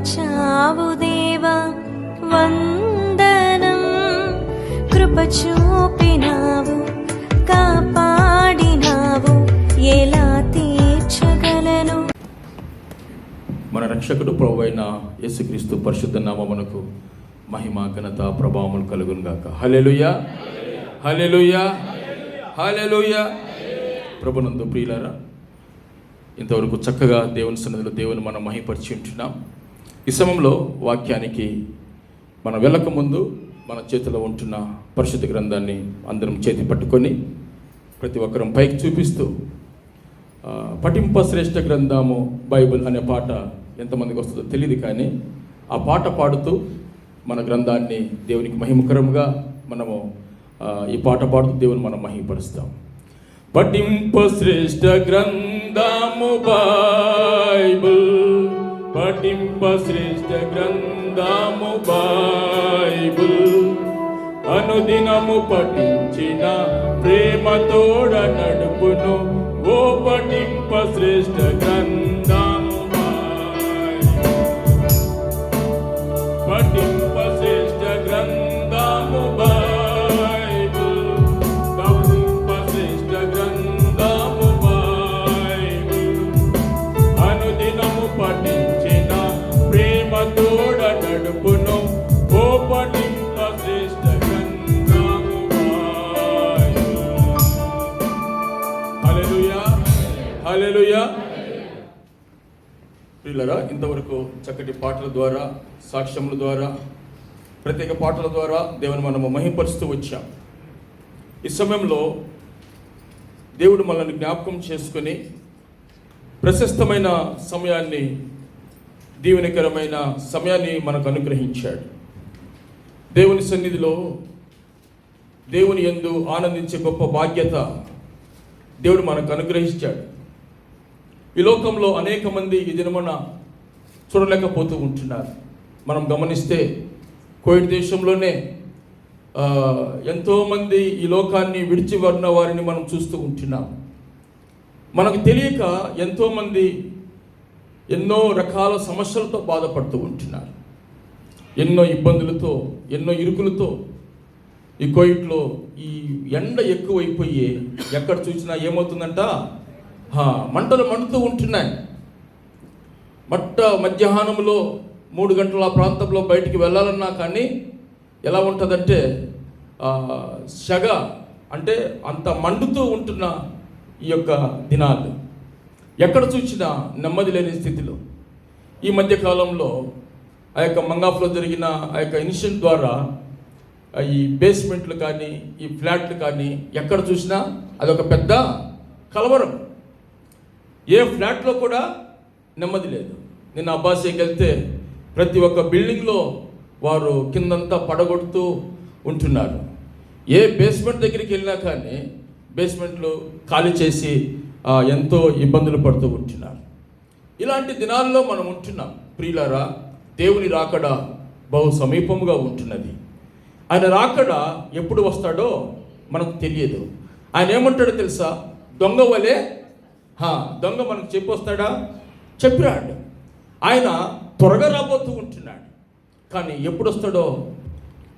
కాచావు దేవా వందనం, కృప చూపినావు కాపాడినావు, ఎలా తీర్చగలను. మన రక్షకుడు ప్రభువైన యేసుక్రీస్తు పరిశుద్ధ నామమునకు మహిమ ఘనత ప్రభావములు కలుగును గాక. హల్లెలూయా హల్లెలూయా హల్లెలూయా. ప్రభునందు ప్రియులారా, ఇంతవరకు చక్కగా దేవుని సన్నిధిలో దేవుని మనం మహిమపరిచి ఉంటున్నాం. ఈ సమయంలో వాక్యానికి మనం వెళ్ళకముందు మన చేతిలో ఉంటున్న పరిశుద్ధ గ్రంథాన్ని అందరం చేతి పట్టుకొని ప్రతి ఒక్కరం పైకి చూపిస్తూ పఠింప శ్రేష్ఠ గ్రంథము బైబిల్ అనే పాట ఎంతమందికి వస్తుందో తెలియదు, కానీ ఆ పాట పాడుతూ మన గ్రంథాన్ని దేవునికి మహిమకరంగా మనము ఈ పాట పాడుతూ దేవుని మనం మహిమపరుస్తాం. పఠింప శ్రేష్ఠ గ్రంథము బైబిల్, పఠింప శ్రేష్ఠ గ్రంథము బైబిల్, అనుదినము పఠించిన ప్రేమతోడ నడుపును, ఓ పఠింప శ్రేష్ఠ గ్రంథము బైబిల్, పఠింప శ్రేష్ఠ గ్రంథము బైబిల్, పఠింప శ్రేష్ఠ గ్రంథము బైబిల్, అనుదినము పఠించిన ప్రేమతోడ నడుపును, ఓ పఠింప శ్రేష్ఠ గ్రంథము బైబిల్. హల్లెలూయా హల్లెలూయా. ప్రియులారా, ఇంతవరకు చక్కటి పాటల ద్వారా, సాక్ష్యముల ద్వారా, ప్రత్యేక పాటల ద్వారా దేవుని మనము మహిమపరుస్తూ వచ్చాం. ఈ సమయంలో దేవుడు మనల్ని జ్ఞాపకం చేసుకొని ప్రశస్తమైన సమయాన్ని, దీవెనకరమైన సమయాన్ని మనకు అనుగ్రహించాడు. దేవుని సన్నిధిలో దేవుని యందు ఆనందించే గొప్ప బాధ్యత దేవుడు మనకు అనుగ్రహించాడు. ఈ లోకంలో అనేక మంది ఈ దినమున చూడలేకపోతూ ఉంటున్నారు. మనం గమనిస్తే కోవిడ్ దేశంలోనే ఎంతోమంది ఈ లోకాన్ని విడిచి ఉన్న వారిని మనం చూస్తూ ఉంటున్నాం. మనకు తెలియక ఎంతోమంది ఎన్నో రకాల సమస్యలతో బాధపడుతూ ఉంటున్నారు. ఎన్నో ఇబ్బందులతో, ఎన్నో ఇరుకులతో. ఈ కోవిడ్లో ఈ ఎండ ఎక్కువైపోయి ఎక్కడ చూసినా ఏమవుతుందంట, మంటలు మండుతూ ఉంటున్నాయి. మధ్యాహ్నంలో 3 గంటల ప్రాంతంలో బయటికి వెళ్ళాలన్నా కానీ ఎలా ఉంటుందంటే సెగ, అంటే అంత మండుతూ ఉంటున్న ఈ యొక్క దినాలు. ఎక్కడ చూసినా నెమ్మది లేని స్థితిలో. ఈ మధ్యకాలంలో ఆ యొక్క మంగాఫ్లో జరిగిన ఆ యొక్క ఇన్సిడెంట్ ద్వారా ఈ బేస్మెంట్లు కానీ, ఈ ఫ్లాట్లు కానీ ఎక్కడ చూసినా అదొక పెద్ద కలవరం. ఏ ఫ్లాట్లో కూడా నెమ్మది లేదు. నిన్న అబ్బాసీకి వెళ్తే ప్రతి ఒక్క బిల్డింగ్లో వారు కిందంతా పడగొడుతూ ఉంటున్నారు. ఏ బేస్మెంట్ దగ్గరికి వెళ్ళినా కానీ బేస్మెంట్లు ఖాళీ చేసి ఎంతో ఇబ్బందులు పడుతూ ఉంటున్నారు. ఇలాంటి దినాల్లో మనం ఉంటున్నాం. ప్రియులారా, దేవుని రాకడ బహు సమీపముగా ఉంటున్నది. ఆయన రాకడ ఎప్పుడు వస్తాడో మనకు తెలియదు. ఆయన ఏమంటాడో తెలుసా? దొంగ వలె. దొంగ మనకు చెప్పొస్తాడా? చెప్పిరాడు. ఆయన త్వరగా రాబోతూ ఉంటున్నాడు, కానీ ఎప్పుడు వస్తాడో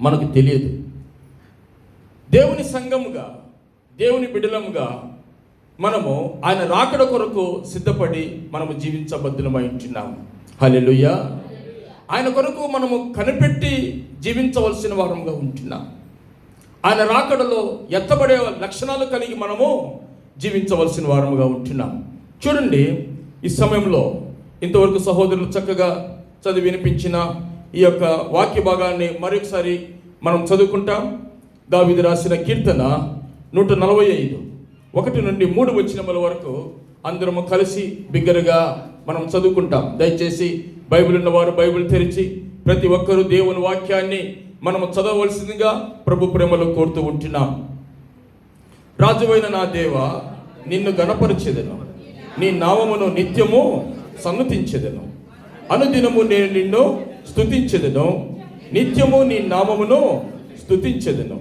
మనకు తెలియదు. దేవుని సంఘముగా, దేవుని బిడ్డలముగా మనము ఆయన రాకడ కొరకు సిద్ధపడి మనము జీవించబద్ధులమై ఉంటున్నాము. హల్లెలూయా. ఆయన కొరకు మనము కనిపెట్టి జీవించవలసిన వారముగా ఉంటున్నాం. ఆయన రాకడలో ఎత్తబడే లక్షణాలు కలిగి మనము జీవించవలసిన వారముగా ఉంటున్నాం. చూడండి, ఈ సమయంలో ఇంతవరకు సహోదరులు చక్కగా చదివి వినిపించిన ఈ యొక్క వాక్య భాగాన్ని మరొకసారి మనం చదువుకుంటాం. దావీదు రాసిన కీర్తన 145 1 నుండి 3 వచనముల వరకు అందరము కలిసి బిగ్గరగా మనం చదువుకుంటాం. దయచేసి బైబిల్ ఉన్నవారు బైబిల్ తెరిచి ప్రతి ఒక్కరూ దేవుని వాక్యాన్ని మనము చదవవలసిందిగా ప్రభు ప్రేమలో కోరుతూ ఉంటున్నాం. రాజువైన నా దేవా, నిన్ను గణపరిచెదను, నీ నామమును నిత్యము సన్నతించెదను. అనుదినము నేను నిన్ను స్తుతించెదను, నిత్యము నీ నామమును స్తుతించెదను.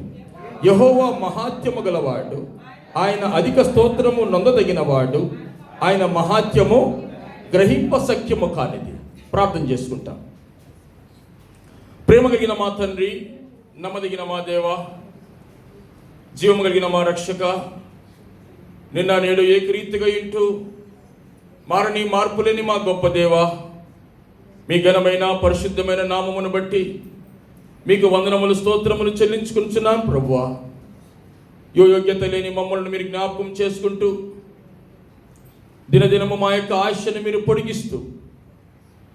యెహోవా మహాత్యము గలవాడు, ఆయన అధిక స్తోత్రము నొందదగినవాడు, ఆయన మహాత్యము గ్రహింప సఖ్యము కానిది. ప్రార్థన చేసుకుంటాం. ప్రేమ కలిగిన మా తండ్రి, నమ్మదగిన మా దేవ, జీవము కలిగిన మా రక్షక, నిన్న నేడు ఏకరీతిగా ఇంటూ మారని మార్పులేని మా గొప్ప దేవ, మీ ఘనమైన పరిశుద్ధమైన నామమును బట్టి మీకు వందనములు స్తోత్రములు చెల్లించుకుంటున్నాం ప్రభువా. యోగ్యత లేని మమ్మల్ని మీరు జ్ఞాపకం చేసుకుంటూ దినదినము మా యొక్క ఆశను మీరు పొడిగిస్తూ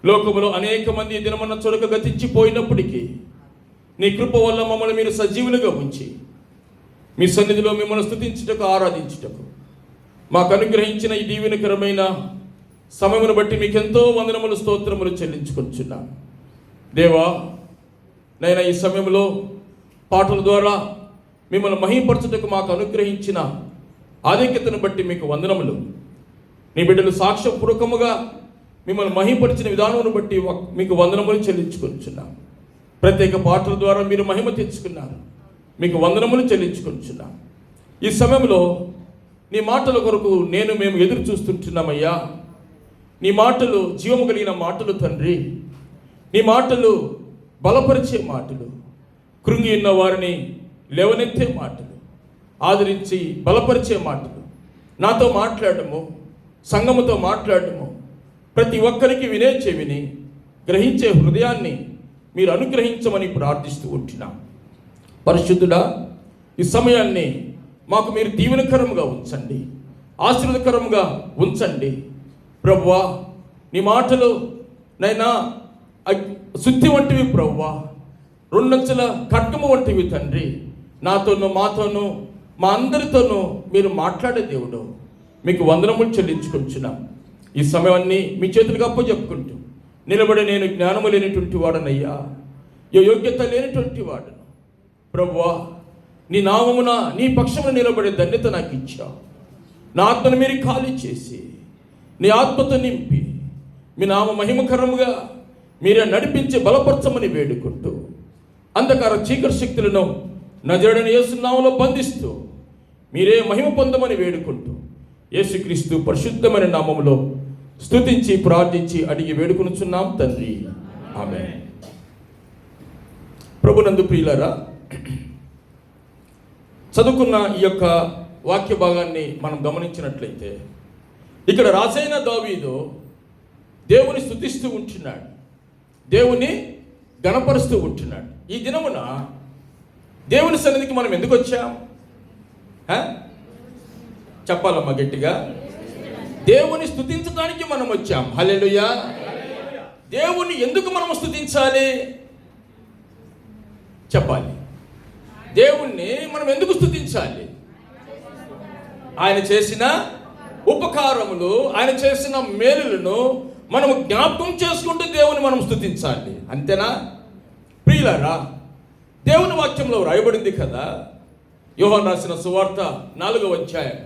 లోకములో అనేక మంది దినమన్న చొరక గతించిపోయినప్పటికీ నీ కృప వల్ల మమ్మల్ని మీరు సజీవులుగా ఉంచి మీ సన్నిధిలో మిమ్మల్ని స్తుతించుటకు ఆరాధించుటకు మాకు అనుగ్రహించిన ఈ దీవెనకరమైన సమయమును బట్టి మీకెంతో వందనములు స్తోత్రములు చెల్లించుకుంటున్నాం దేవా. నైనా ఈ సమయంలో పాటల ద్వారా మిమ్మల్ని మహిమపరచుటకు మాకు అనుగ్రహించిన ఆధిక్యతను బట్టి మీకు వందనములు. నీ బిడ్డలు సాక్ష్యపూర్వకముగా మిమ్మల్ని మహిమపరిచిన విధానమును బట్టి మీకు వందనములు చెల్లించుకుంటున్నాం. ప్రత్యేక పాటల ద్వారా మీరు మహిమ తెచ్చుకున్నారు, మీకు వందనములు చెల్లించుకుంటున్నాం. ఈ సమయంలో నీ మాటల కొరకు మేము ఎదురు చూస్తుంటున్నామయ్యా. నీ మాటలు జీవము కలిగిన మాటలు తండ్రి. నీ మాటలు బలపరిచే మాటలు, కృంగి ఉన్న వారిని లేవనెత్తే మాటలు, ఆదరించి బలపరిచే మాటలు. నాతో మాట్లాడము, సంఘముతో మాట్లాడము, ప్రతి ఒక్కరికి వినే చెవిని, గ్రహించే హృదయాన్ని మీరు అనుగ్రహించమని ప్రార్థిస్తూ ఉంటున్నాం. పరిశుద్ధుడా, ఈ సమయాన్ని మాకు మీరు దీవెనకరముగా ఉంచండి, ఆశీర్వాదకరముగా ఉంచండి ప్రభువా. నీ మాటలు నైనా శుద్ధి వంటివి ప్రభువా, రెండంచెల ఖడ్గము వంటివి తండ్రి. నాతోనూ మాతోనూ మా అందరితోనూ మీరు మాట్లాడే దేవుడు, మీకు వందనములు చెల్లించుకుంటున్నాం. ఈ సమయాన్ని మీ చేతులకు అప్పచెప్పుకుంటూ నిలబడి నేను జ్ఞానము లేనిటువంటి వాడనయ్యా, యోగ్యత లేనిటువంటి వాడను ప్రభువా. నీ నామమున నీ పక్షమున నిలబడే ధన్యత నాకు ఇచ్చావు. నా ఆత్మను మీరు ఖాళీ చేసి నీ ఆత్మతో నింపి మీ నామ మహిమకరముగా మీరే నడిపించి బలపరచమని వేడుకుంటూ అంధకార చీకటి శక్తులను నజరేయుడైన యేసు నామములో బంధిస్తూ మీరే మహిమ పొందమని వేడుకుంటూ యేసుక్రీస్తు పరిశుద్ధమైన నామములో స్తుతించి ప్రార్థించి అడిగి వేడుకొనుచున్నాం తండ్రి, ఆమేన్. ప్రభునందు ప్రియులారా, చదువుకున్న ఈ యొక్క వాక్య భాగాన్ని మనం గమనించినట్లయితే ఇక్కడ రాజైన దావీదు దేవుని స్తుతిస్తూ ఉంటున్నాడు, దేవుని గణపరుస్తూ ఉంటున్నాడు. ఈ దినమున దేవుని సన్నిధికి మనం ఎందుకు వచ్చాం? చెప్పాలమ్మా గట్టిగా. దేవుని స్తుతించడానికి మనం వచ్చాం. హల్లెలూయా. దేవుని ఎందుకు మనం స్తుతించాలి చెప్పాలి. దేవుణ్ణి మనం ఎందుకు స్తుతించాలి? ఆయన చేసిన ఉపకారములు, ఆయన చేసిన మేలులను మనము జ్ఞాపకం చేసుకుంటూ దేవుని మనం స్తుతించాలి. అంతేనా ప్రియులారా? దేవుని వాక్యంలో రాయబడింది కదా, యోహాను రాసిన సువార్త 4వ అధ్యాయం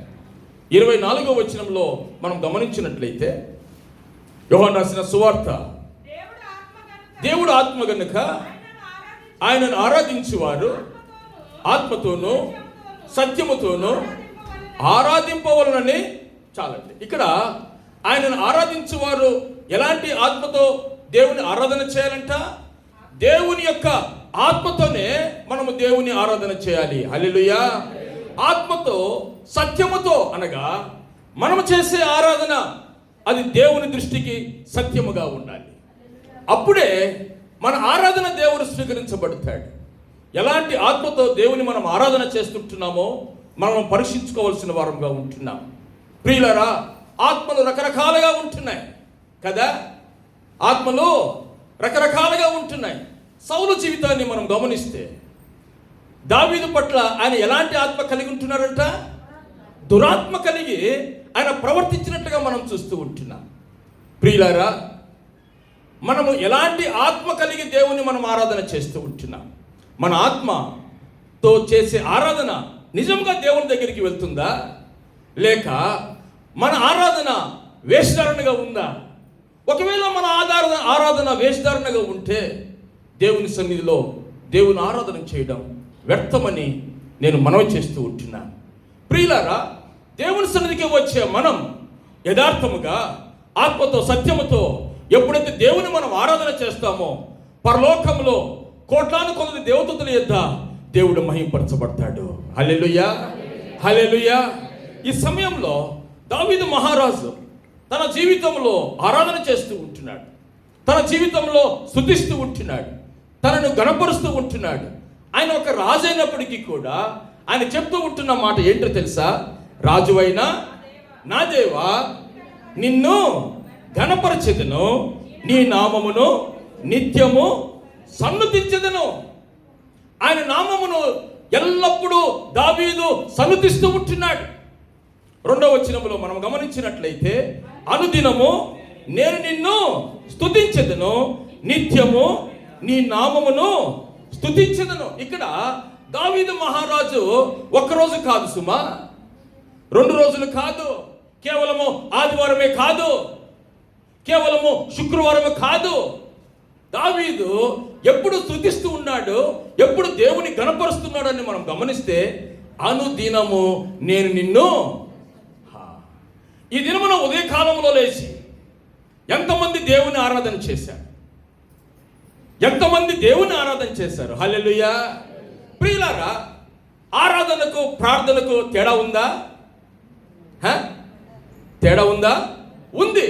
24వ వచనంలో మనం గమనించినట్లయితే, యోహాను రాసిన సువార్త, దేవుడు ఆత్మ గనుక ఆయనను ఆరాధించువారు ఆత్మతోనూ సత్యముతోనూ ఆరాధింపవలనని. చాలండి. ఇక్కడ ఆయనను ఆరాధించువారు ఎలాంటి ఆత్మతో దేవుని ఆరాధన చేయాలంట? దేవుని యొక్క ఆత్మతోనే మనము దేవుని ఆరాధన చేయాలి. హల్లెలూయా. ఆత్మతో సత్యముతో అనగా మనము చేసే ఆరాధన అది దేవుని దృష్టికి సత్యముగా ఉండాలి. అప్పుడే మన ఆరాధన దేవుడు స్వీకరించబడతాడు. ఎలాంటి ఆత్మతో దేవుని మనం ఆరాధన చేస్తుంటున్నామో మనం పరీక్షించుకోవాల్సిన వారంగా ఉంటున్నాం. ప్రియులారా, ఆత్మలు రకరకాలుగా ఉంటున్నాయి కదా, ఆత్మలు రకరకాలుగా ఉంటున్నాయి. సౌలు జీవితాన్ని మనం గమనిస్తే దావీదు పట్ల ఆయన ఎలాంటి ఆత్మ కలిగి ఉంటున్నారంట? దురాత్మ కలిగి ఆయన ప్రవర్తించినట్లుగా మనం చూస్తూ ఉంటున్నాం. ప్రియులారా, మనము ఎలాంటి ఆత్మ కలిగి దేవుని మనం ఆరాధన చేస్తూ ఉంటున్నాం? మన ఆత్మతో చేసే ఆరాధన నిజంగా దేవుని దగ్గరికి వెళ్తుందా, లేక మన ఆరాధన వేషధారణగా ఉందా? ఒకవేళ మన ఆరాధన వేషధారణగా ఉంటే దేవుని సన్నిధిలో దేవుని ఆరాధన చేయడం వ్యర్థమని నేను మనవి చేస్తూ ఉంటున్నాను. ప్రియులారా, దేవుని సన్నిధికి వచ్చే మనం యథార్థముగా ఆత్మతో సత్యముతో ఎప్పుడైతే దేవుని మనం ఆరాధన చేస్తామో పరలోకంలో కోట్లాను కొలది దేవదూతల యొద్ద దేవుడు మహిమపరచబడతాడు. హల్లెలూయా, హల్లెలూయా. ఈ సమయంలో దావీదు మహారాజు తన జీవితంలో ఆరాధన చేస్తూ ఉంటున్నాడు, తన జీవితంలో స్తుతిస్తూ ఉంటున్నాడు, తనను గణపరుస్తూ ఉంటున్నాడు. ఆయన ఒక రాజు అయినప్పటికీ కూడా ఆయన చెప్తూ ఉంటున్న మాట ఏంటో తెలుసా? రాజువైనా నా దేవా, నిన్ను ఘనపరచెదను, నీ నామమును నిత్యము సన్నుతించెదను. ఆయన నామమును ఎల్లప్పుడూ దావీదు సన్నుతిస్తూ ఉంటున్నాడు. 2వ వచనములో మనం గమనించినట్లయితే, అనుదినము నేను నిన్ను స్తుతించెదను, నిత్యము నీ నామమును స్తుతించెదను. ఇక్కడ దావీదు మహారాజు ఒక్కరోజు కాదు సుమా, 2 రోజులు కాదు, కేవలము ఆదివారమే కాదు, కేవలము శుక్రవారమే కాదు. దావీదు ఎప్పుడు స్తుతిస్తూ ఉన్నాడు, ఎప్పుడు దేవుని గణపరుస్తున్నాడని మనం గమనిస్తే, అనుదినము నేను నిన్ను. ఈ దినమున ఉదయకాలంలో లేచి ఎంతమంది దేవుని ఆరాధన చేశారు? ఎంతమంది దేవుని ఆరాధన చేశారు? హల్లెలూయా. ప్రియులారా, ఆరాధనకు ప్రార్థనకు తేడా ఉందా? తేడా ఉందా? ఉంది.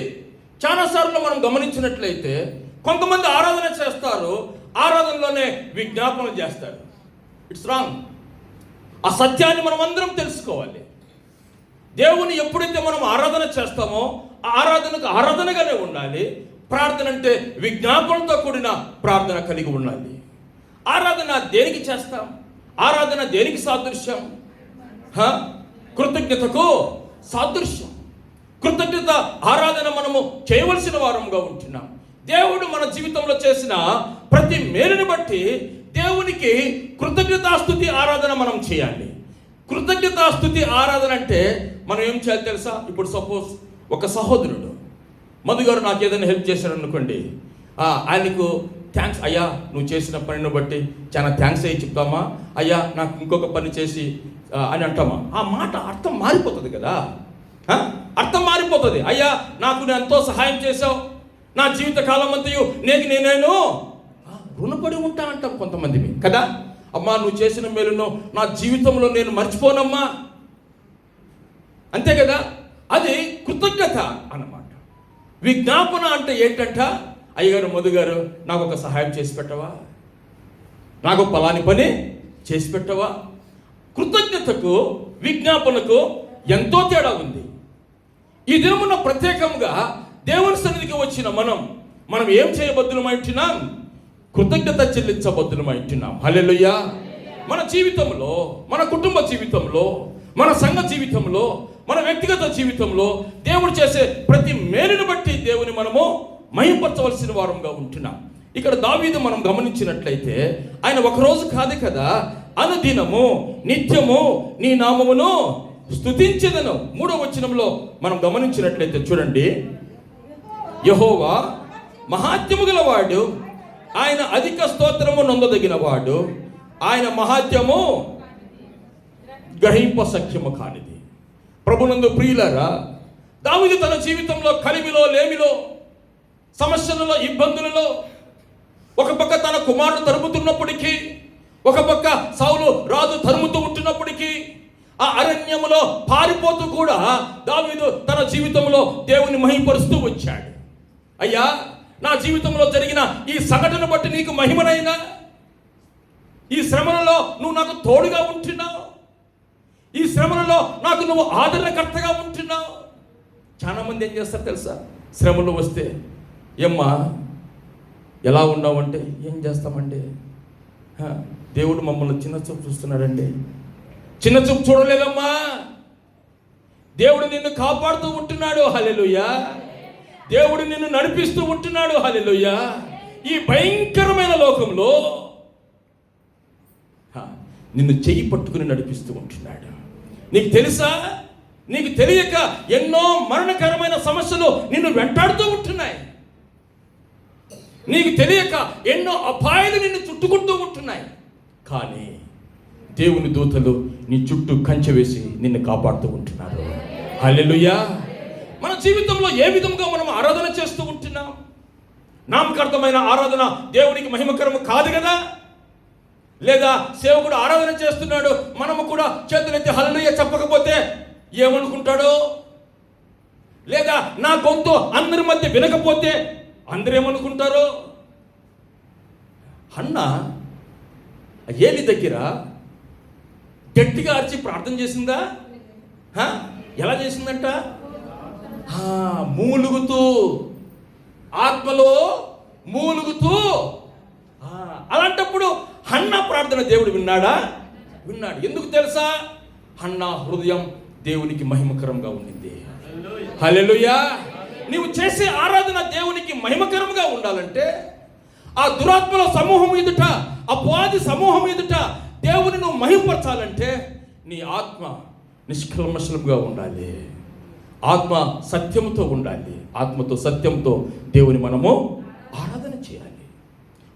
చాలాసార్లు మనం గమనించినట్లయితే కొంతమంది ఆరాధన చేస్తారు, ఆరాధనలోనే విజ్ఞాపన చేస్తారు. It's wrong. ఆ సత్యాన్ని మనం అందరం తెలుసుకోవాలి. దేవుని ఎప్పుడైతే మనం ఆరాధన చేస్తామో ఆ ఆరాధనకు ఆరాధనగానే ఉండాలి. ప్రార్థన అంటే విజ్ఞాపనతో కూడిన ప్రార్థన కలిగి ఉండాలి. ఆరాధన దేనికి చేస్తాం? ఆరాధన దేనికి సాదృశ్యం? కృతజ్ఞతకు సాదృశ్యం. కృతజ్ఞత ఆరాధన మనము చేయవలసిన వారముగా ఉంటున్నాం. దేవుడు మన జీవితంలో చేసిన ప్రతి మేలుని బట్టి దేవునికి కృతజ్ఞతాస్తుతి ఆరాధన మనం చేయాలి. కృతజ్ఞతాస్తుతి ఆరాధన అంటే మనం ఏం చేయాలి తెలుసా? ఇప్పుడు సపోజ్ ఒక సహోదరుడు మధు గారు నాకు ఏదైనా హెల్ప్ చేశాడు అనుకోండి, ఆయనకు థ్యాంక్స్ అయ్యా, నువ్వు చేసిన పనిని బట్టి చాలా థ్యాంక్స్ అయ్యి చెప్తామా, అయ్యా నాకు ఇంకొక పని చేసి అని అంటామా? ఆ మాట అర్థం మారిపోతుంది కదా, అర్థం మారిపోతుంది. అయ్యా నాకు నువ్వు ఎంతో సహాయం చేశావు, నా జీవిత కాలం అంతయు నేను రుణపడి ఉంటా అంటాం కొంతమంది కదా. అమ్మా నువ్వు చేసిన మేలును నా జీవితంలో నేను మర్చిపోనమ్మా, అంతే కదా. అది కృతజ్ఞత అన్నమాట. విజ్ఞాపన అంటే ఏంటంట? అయ్యగారు మధు గారు నాకు ఒక సహాయం చేసి పెట్టవా, నాకు పలాని పని చేసి పెట్టవా. కృతజ్ఞతకు విజ్ఞాపనకు ఎంతో తేడా ఉంది. ఈ దినమున ప్రత్యేకంగా దేవుని సన్నిధికి వచ్చిన మనం ఏం చేయబద్దులమై ఉంటున్నాం? కృతజ్ఞత చెల్లించబద్దులమై ఉంటున్నాం. హల్లెలూయా. మన జీవితంలో, మన కుటుంబ జీవితంలో, మన సంఘ జీవితంలో, మన వ్యక్తిగత జీవితంలో దేవుడు చేసే ప్రతి మేలుని బట్టి దేవుని మనము మహిమపరచవలసిన వారంగా ఉంటున్నాం. ఇక్కడ దావీదు మనం గమనించినట్లయితే ఆయన ఒకరోజు కాదు కదా, అనుదినము నిత్యము నీ నామమును స్తుతించెదను. 3వ వచనంలో మనం గమనించినట్లయితే చూడండి, యెహోవా మహాత్యము గలవాడు, ఆయన అధిక స్తోత్రము నొందదగిన వాడు, ఆయన మహాత్యము గ్రహింప సఖ్యము కానిది. ప్రభునందు ప్రియులారా, దావీదు తన జీవితంలో కలిమిలో లేమిలో సమస్యలలో ఇబ్బందులలో ఒక పక్క తన కుమారుడు తరుముతున్నప్పటికీ, ఒక పక్క సౌలు రాజు తరుముతూ ఉంటున్నప్పటికీ, ఆ అరణ్యములో పారిపోతూ కూడా దావీదు తన జీవితంలో దేవుని మహిమపరుస్తూ వచ్చాడు. అయ్యా నా జీవితంలో జరిగిన ఈ సంఘటన బట్టి నీకు మహిమనైనా, ఈ శ్రమలలో నువ్వు నాకు తోడుగా ఉంటున్నావు, ఈ శ్రమలలో నాకు నువ్వు ఆదరణకర్తగా ఉంటున్నావు. చాలా మంది ఏం చేస్తారు తెలుసా? శ్రమలు వస్తే ఏమ్మా ఎలా ఉన్నావంటే, ఏం చేస్తామండి, దేవుడు మమ్మల్ని చిన్న చూపు చూస్తున్నాడండి. చిన్న చూపు చూడలేదమ్మా, దేవుడు నిన్ను కాపాడుతూ ఉంటున్నాడు. హల్లెలూయా. దేవుడు నిన్ను నడిపిస్తూ ఉంటున్నాడు. హల్లెలూయా. ఈ భయంకరమైన లోకంలో నిన్ను చెయ్యి పట్టుకుని నడిపిస్తూ ఉంటున్నాడు. నీకు తెలుసా? నీకు తెలియక ఎన్నో మరణకరమైన సమస్యలు నిన్ను వెంటాడుతూ ఉంటున్నాయి. నీకు తెలియక ఎన్నో అపాయాలు నిన్ను చుట్టుకుంటూ ఉంటున్నాయి. కానీ దేవుని దూతలు నీ చుట్టూ కంచె వేసి నిన్ను కాపాడుతూ ఉంటున్నారు. హల్లెలూయా. మన జీవితంలో ఏ విధంగా మనం ఆరాధన చేస్తూ ఉంటున్నాం? నామకార్థమైన ఆరాధన దేవునికి మహిమకరము కాదు కదా. లేదా సేవకుడు ఆరాధన చేస్తున్నాడు, మనము కూడా చేతులెత్తి హల్లెలూయా చెప్పకపోతే ఏమనుకుంటాడో, లేదా నా గొంతు అందరి మధ్య వినకపోతే అందరూ ఏమనుకుంటారో. హన్నా ఏలి దగ్గర గట్టిగా అరిచి ప్రార్థన చేసిందా? ఎలా చేసిందంట? మూలుగుతూ, ఆత్మలో మూలుగుతూ. అలాంటప్పుడు హన్నా ప్రార్థన దేవుడు విన్నాడా? విన్నాడు. ఎందుకు తెలుసా? హన్నా హృదయం దేవునికి మహిమకరంగా ఉండింది. హల్లెలూయా. నీవు చేసే ఆరాధన దేవునికి మహిమకరంగా ఉండాలంటే, ఆ దురాత్మల సమూహం ఎదుట, అపవాది సమూహం ఎదుట దేవుని నువ్వు మహిమపరచాలంటే నీ ఆత్మ నిష్కల్మషంగా ఉండాలి. ఆత్మ సత్యంతో ఉండాలి. ఆత్మతో సత్యంతో దేవుని మనము ఆరాధన చేయాలి.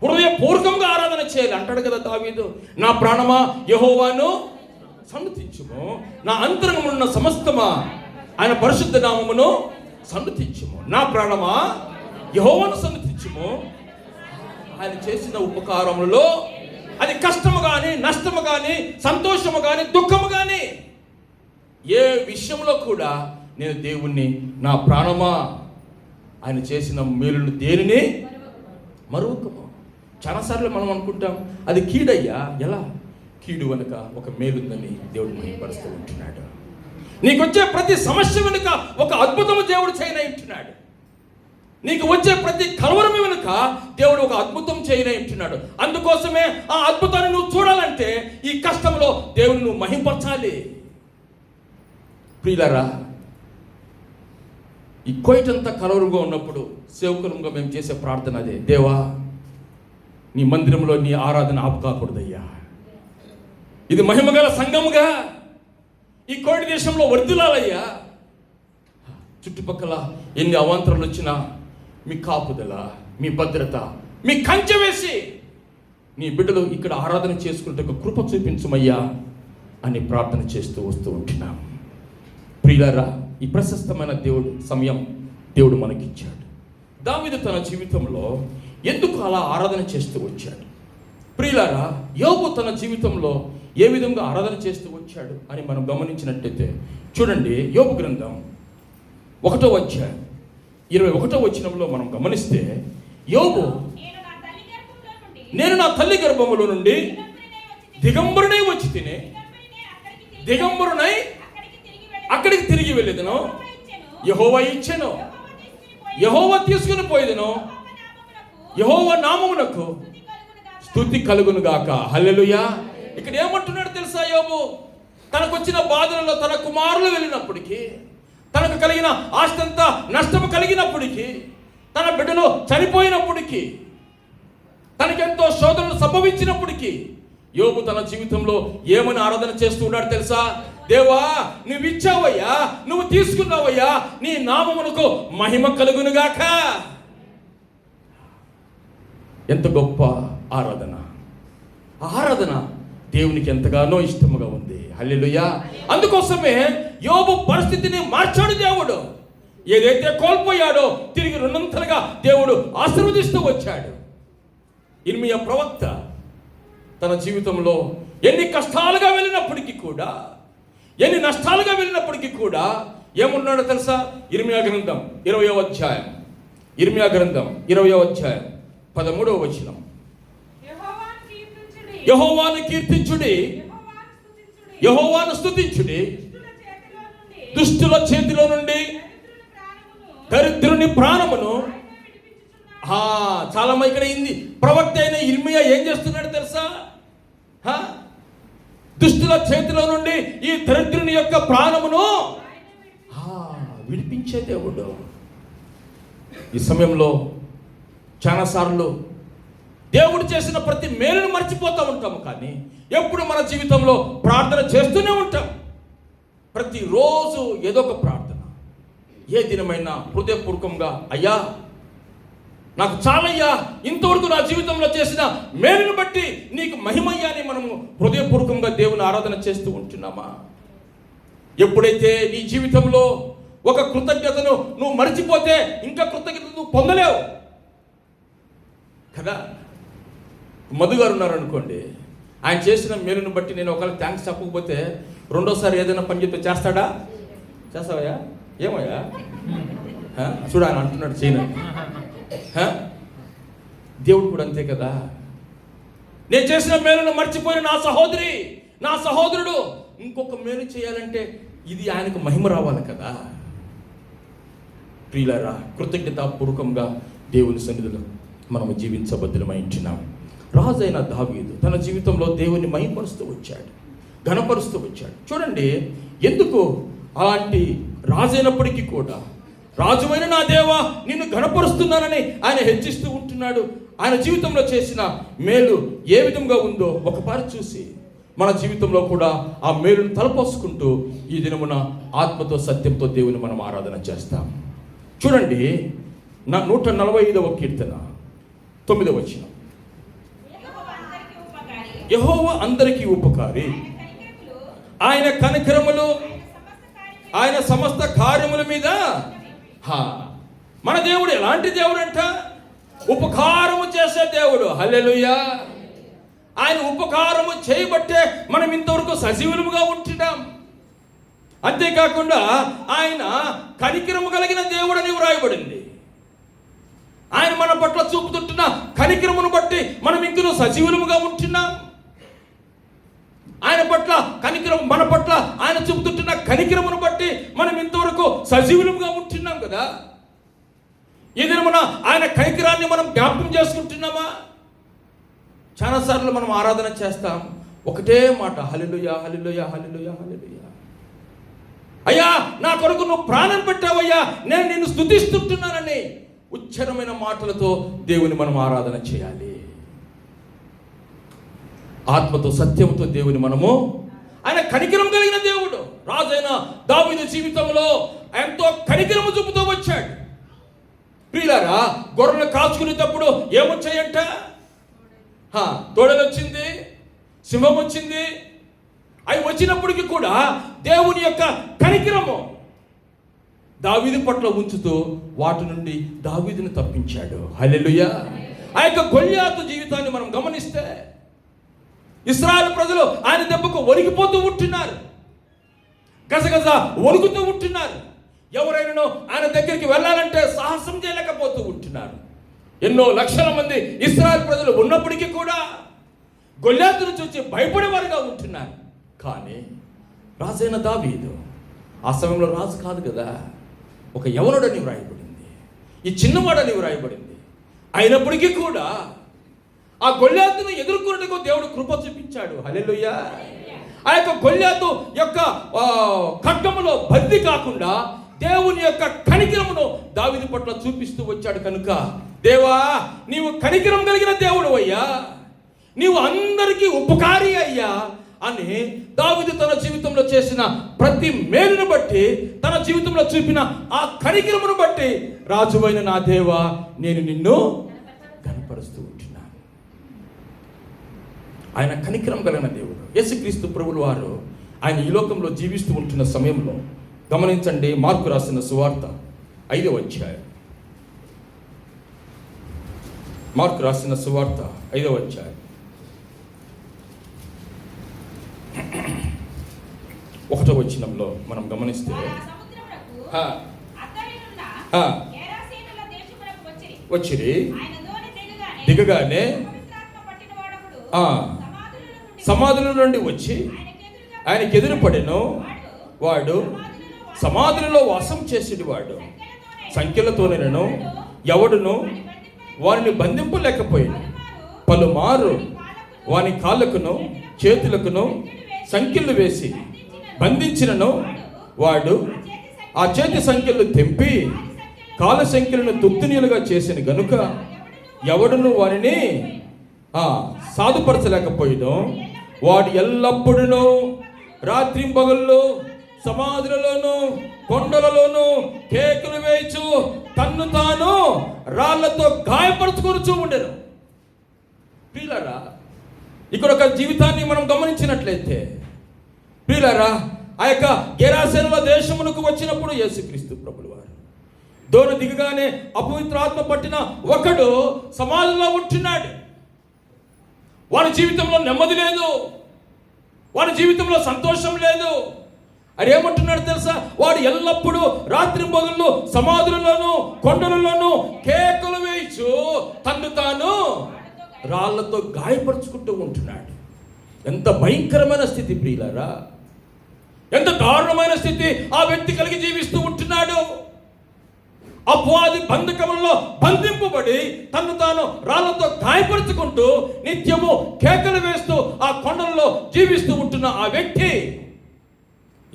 హృదయపూర్వకంగా ఆరాధన చేయాలి. అంటాడు కదా దావీదు, నా ప్రాణమా యెహోవాను సన్నుతించుము, నా అంతరంగమున్న సమస్తమా ఆయన పరిశుద్ధ నామమును సన్నుతించుము. నా ప్రాణమా యెహోవాను సన్నుతించుము, ఆయన చేసిన ఉపకారములలో అది కష్టము కానీ, నష్టము కానీ, సంతోషము కానీ, దుఃఖము కానీ, ఏ విషయంలో కూడా నేను దేవుణ్ణి నా ప్రాణమా ఆయన చేసిన మేలును దేనిని మరువకము. చాలాసార్లు మనం అనుకుంటాం అది కీడయ్యా. ఎలా? కీడు వెనుక ఒక మేలుందని దేవుడు మహిమపరుస్తూ ఉంటున్నాడు. నీకు వచ్చే ప్రతి సమస్య వెనుక ఒక అద్భుతము దేవుడు చేయనయింటున్నాడు. నీకు వచ్చే ప్రతి కలవరం వెనుక దేవుడు ఒక అద్భుతం చేయనయింటున్నాడు. అందుకోసమే ఆ అద్భుతాన్ని నువ్వు చూడాలంటే ఈ కష్టంలో దేవుని నువ్వు మహిమపరచాలి. ప్రియులారా, ఈ కోయిటంతా కలవరంగా ఉన్నప్పుడు సేవకులంగా మేము చేసే ప్రార్థన అదే, దేవా నీ మందిరంలో నీ ఆరాధన ఆపుకాకూడదయ్యా. ఇది మహిమగల సంఘముగా ఈ కోటి దేశంలో వర్ధిల్లాలయ్యా. చుట్టుపక్కల ఎన్ని అవాంతరాలు వచ్చినా మీ కాపుదల, మీ భద్రత, మీ కంచె వేసి నీ బిడ్డలు ఇక్కడ ఆరాధన చేసుకుంటే ఒక కృప చూపించమయ్యా అని ప్రార్థన చేస్తూ వస్తూ ఉంటున్నాం. ప్రియులారా, ఈ ప్రశస్తమైన సమయం దేవుడు మనకిచ్చాడు. దావీదు తన జీవితంలో ఎందుకు అలా ఆరాధన చేస్తూ వచ్చాడు? ప్రియులారా, యోబు తన జీవితంలో ఏ విధంగా ఆరాధన చేస్తూ వచ్చాడు అని మనం గమనించినట్టయితే చూడండి, యోబు గ్రంథం 1వ అధ్యాయం 21వ వచనంలో మనం గమనిస్తే, యోబు నేను నా తల్లి గర్భములో నుండి దిగంబరునై వచ్చి తినే, దిగంబరునై అక్కడికి తిరిగి వెళ్ళేదను, యెహోవా ఇచ్చెను, యెహోవా తీసుకుని పోయేదను, యెహోవా నామమునకు స్తుతి కలుగును గాక. హల్లెలూయా. ఇక్కడ ఏమంటున్నాడు తెలుసా? యోబు తనకు వచ్చిన బాధలలో తన కుమారులు వెళ్ళినప్పటికీ, తనకు కలిగిన ఆస్తంతా నష్టము కలిగినప్పటికీ, తన బిడ్డలు చనిపోయినప్పటికీ, తనకెంతో శోధనలు సంభవించినప్పటికీ యోబు తన జీవితంలో ఏమని ఆరాధన చేస్తూ ఉన్నాడు తెలుసా? దేవా నువ్వు ఇచ్చావయ్యా, నువ్వు తీసుకున్నావయ్యా, నీ నామమునకు మహిమ కలుగునుగాక. ఎంత గొప్ప ఆరాధన! ఆరాధన దేవునికి ఎంతగానో ఇష్టముగా ఉంది. హల్లెలూయా. అందుకోసమే యోబు పరిస్థితిని మార్చాడు దేవుడు. ఏదైతే కోల్పోయాడో తిరిగి రెండంతలుగా దేవుడు ఆశీర్వదిస్తూ వచ్చాడు. ఇర్మియా ప్రవక్త తన జీవితంలో ఎన్ని కష్టాలుగా వెళ్ళినప్పటికీ కూడా, ఎన్ని నష్టాలుగా వెళ్ళినప్పటికీ కూడా ఏమున్నాడో తెలుసా? ఇర్మియా గ్రంథం 20వ అధ్యాయం, ఇర్మియా గ్రంథం 20వ అధ్యాయం 13వ వచనం, యెహోవాను కీర్తించుడి, యెహోవాను స్తుతించుడి, దుష్టుల చేతిలో నుండి దరిద్రుని ప్రాణమును. చాలా ఇక్కడ ఇంది ప్రవక్త అయిన ఇర్మియా ఏం చేస్తున్నాడు తెలుసా? దుష్టుల చేతిలో నుండి ఈ దరిద్రుని యొక్క ప్రాణమును విడిపించే దేవుడు. ఈ సమయంలో చాలాసార్లు దేవుడు చేసిన ప్రతి మేలును మర్చిపోతూ ఉంటాము, కానీ ఎప్పుడు మన జీవితంలో ప్రార్థన చేస్తూనే ఉంటాం. ప్రతిరోజు ఏదో ఒక ప్రార్థన, ఏ దినమైనా హృదయపూర్వకంగా, అయ్యా నాకు చాలయ్యా, ఇంతవరకు నా జీవితంలో చేసిన మేలును బట్టి నీకు మహిమయ్యా అని మనము హృదయపూర్వకంగా దేవుని ఆరాధన చేస్తూ ఉంటున్నామా? ఎప్పుడైతే నీ జీవితంలో ఒక కృతజ్ఞతను నువ్వు మర్చిపోతే ఇంకా కృతజ్ఞత నువ్వు పొందలేవు కదా. మధు గారు ఉన్నారనుకోండి, ఆయన చేసిన మేలును బట్టి నేను ఒకవేళ థ్యాంక్స్ చెప్పకపోతే రెండోసారి ఏదైనా పని చెప్తే చేస్తాడా? చేస్తావయ్యా? ఏమయ్యా చూడ ఆయన అంటున్నాడు చేయను. దేవుడు కూడా అంతే కదా. నేను చేసిన మేలును మర్చిపోయిన నా సహోదరి, నా సహోదరుడు ఇంకొక మేలు చేయాలంటే ఇది ఆయనకు మహిమ రావాలి కదా. ప్రియులారా, కృతజ్ఞతాపూర్వకంగా దేవుని సన్నిధిలో మనము జీవించబద్దులమై ఉంటున్నాం. రాజైన దావీదు తన జీవితంలో దేవుని మహిమపరుస్తూ వచ్చాడు, ఘనపరుస్తూ వచ్చాడు. చూడండి, ఎందుకు అలాంటి రాజైనప్పటికీ కూడా రాజువైన నా దేవా నిన్ను ఘనపరుస్తున్నానని ఆయన హెచ్చిస్తూ ఉంటున్నాడు. ఆయన జీవితంలో చేసిన మేలు ఏ విధంగా ఉందో ఒకసారి చూసి మన జీవితంలో కూడా ఆ మేలును తలపోసుకుంటూ ఈ దినమున ఆత్మతో సత్యంతో దేవుని మనం ఆరాధన చేస్తాం. చూడండి, 145వ కీర్తన 9వ వచనం. యెహోవా అందరికీ ఉపకారి, ఆయన కనికరములు ఆయన సమస్త కార్యముల మీద. మన దేవుడు ఎలాంటి దేవుడు అంట? ఉపకారము చేసే దేవుడు. హల్లెలూయా. ఆయన ఉపకారము చేయబట్టే మనం ఇంతవరకు సజీవులుగా ఉంటున్నాం. అంతేకాకుండా ఆయన కనికరము కలిగిన దేవుడని వ్రాయబడింది. ఆయన మన పట్ల చూపుతుంటున్న కనికరమును బట్టి మనం ఇంకనూ సజీవులుగా ఉంటున్నాం. ఆయన పట్ల కనికరం, మన పట్ల ఆయన చూపుతుంటున్న కనికరమును బట్టి మనం ఇంతవరకు సజీవులుగా ఉంటున్నాం కదా. ఈ దినమున ఆయన కనికరాన్ని మనం జ్ఞాపకం చేసుకుంటున్నామా? చాలాసార్లు మనం ఆరాధన చేస్తాం, ఒకటే మాట, హల్లెలూయా హల్లెలూయా హల్లెలూయా హల్లెలూయా. అయ్యా నా కొరకు నువ్వు ప్రాణం పెట్టావయ్యా, నేను నిన్ను స్తుతిస్తుంటున్నానని ఉచ్చరమైన మాటలతో దేవుని మనం ఆరాధన చేయాలి. ఆత్మతో సత్యంతో దేవుని మనము, ఆయన కనికరం కలిగిన దేవుడు. రాజైన దావీదు జీవితంలో ఎంతో కనికరము చూపుతూ వచ్చాడు. ప్రియులారా, గొర్రెలు కాచుకునేటప్పుడు ఏమొచ్చాయంట? తోడలు వచ్చింది, సింహం వచ్చింది. అవి వచ్చినప్పటికీ కూడా దేవుని యొక్క కనికరము దావీదు పట్ల ఉంచుతూ వాటి నుండి దావీదును తప్పించాడు. హల్లెలూయా. ఆ యొక్క గొల్యాతు జీవితాన్ని మనం గమనిస్తే ఇశ్రాయేలు ప్రజలు ఆయన దెబ్బకు వణికిపోతూ ఉంటున్నారు, గజగజ వణుకుతూ ఉంటున్నారు. ఎవరైనా ఆయన దగ్గరికి వెళ్ళాలంటే సాహసం చేయలేకపోతూ ఉంటున్నారు. ఎన్నో లక్షల మంది ఇశ్రాయేలు ప్రజలు ఉన్నప్పటికీ కూడా గొల్యాతును చూసి భయపడేవారుగా ఉంటున్నారు. కానీ రాజైన దావీదు ఆ సమయంలో రాజు కాదు కదా, ఒక యవనుడని వ్రాయబడింది, ఈ చిన్నవాడని వ్రాయబడింది. అయినప్పటికీ కూడా ఆ గొల్యాతును ఎదుర్కొన్నట్టుకు దేవుడు కృప చూపించాడు. హల్లెలూయా. ఆ యొక్క గొల్యాతు యొక్క ఖడ్గములో బందీ కాకుండా దేవుని యొక్క కనికరమును దావీదు పట్ల చూపిస్తూ వచ్చాడు. కనుక దేవా నీవు కనికరం కలిగిన దేవుడు అయ్యా, నీవు అందరికీ ఉపకారి అయ్యా అని దావీదు తన జీవితంలో చేసిన ప్రతి మేలును బట్టి, తన జీవితంలో చూపిన ఆ కనికరమును బట్టి, రాజువైన నా దేవా నేను నిన్ను కనపరుస్తూ ఉంటున్నాను. ఆయన కనికరం కలిగిన దేవుడు. యేసుక్రీస్తు ప్రభువుల వారు ఆయన ఈ లోకంలో జీవిస్తూ ఉంటున్న సమయంలో గమనించండి, మార్కు రాసిన సువార్త 5వ అధ్యాయం. మార్కు రాసిన సువార్త 5వ అధ్యాయం 1వ వచనంలో మనం గమనిస్తే వచ్చిరి దిగగానే సమాధుల నుండి వచ్చి ఆయనకి ఎదురు పడెను. వాడు సమాధులలో వాసం చేసేటివాడు, సంఖ్యలతోనైనను ఎవడును వారిని బంధింపలేకపోయాను. పలుమారు వాని కాళ్ళకును చేతులకును సంఖ్యలు వేసి బంధించినను వాడు ఆ చేతి సంఖ్యలు తెంపి కాళ్ళ సంఖ్యలను తుత్తునీలుగా చేసిన గనుక ఎవడును వారిని సాధుపరచలేకపోయాను. వాడు ఎల్లప్పుడూ రాత్రింపగళ్ళు సమాధులలోను కొండలలోను కేకులు వేయచ్చు తన్ను తాను రాళ్లతో గాయపరుచుకొనుచూ ఉండెను. ప్రియులారా, ఇక్కడ ఒక జీవితాన్ని మనం గమనించినట్లయితే, ప్రియులారా, ఆ యొక్క గెరాసేనుల దేశమునకు వచ్చినప్పుడు యేసుక్రీస్తు ప్రభువు వారు దోన దిగగానే అపవిత్ర ఆత్మ పట్టిన ఒకడు సమాధిలో ఉంటున్నాడు. వారి జీవితంలో నెమ్మది లేదు, వారి జీవితంలో సంతోషం లేదు. అది ఏమంటున్నాడు తెలుసా? వాడు ఎల్లప్పుడూ రాత్రి పగళ్ళు సమాధులలోనూ కొండలలోనూ కేకలు వేయచ్చు తన్ను తాను రాళ్లతో గాయపరుచుకుంటూ ఉంటున్నాడు. ఎంత భయంకరమైన స్థితి ప్రియులారా, ఎంత దారుణమైన స్థితి ఆ వ్యక్తి కలిగి జీవిస్తూ ఉంటున్నాడు. అపవాది బంధకములలో బంధింపబడి తను తాను రాళ్లతో గాయపరుచుకుంటూ నిత్యము కేకలు వేస్తూ ఆ కొండలలో జీవిస్తూ ఉంటున్న ఆ వ్యక్తి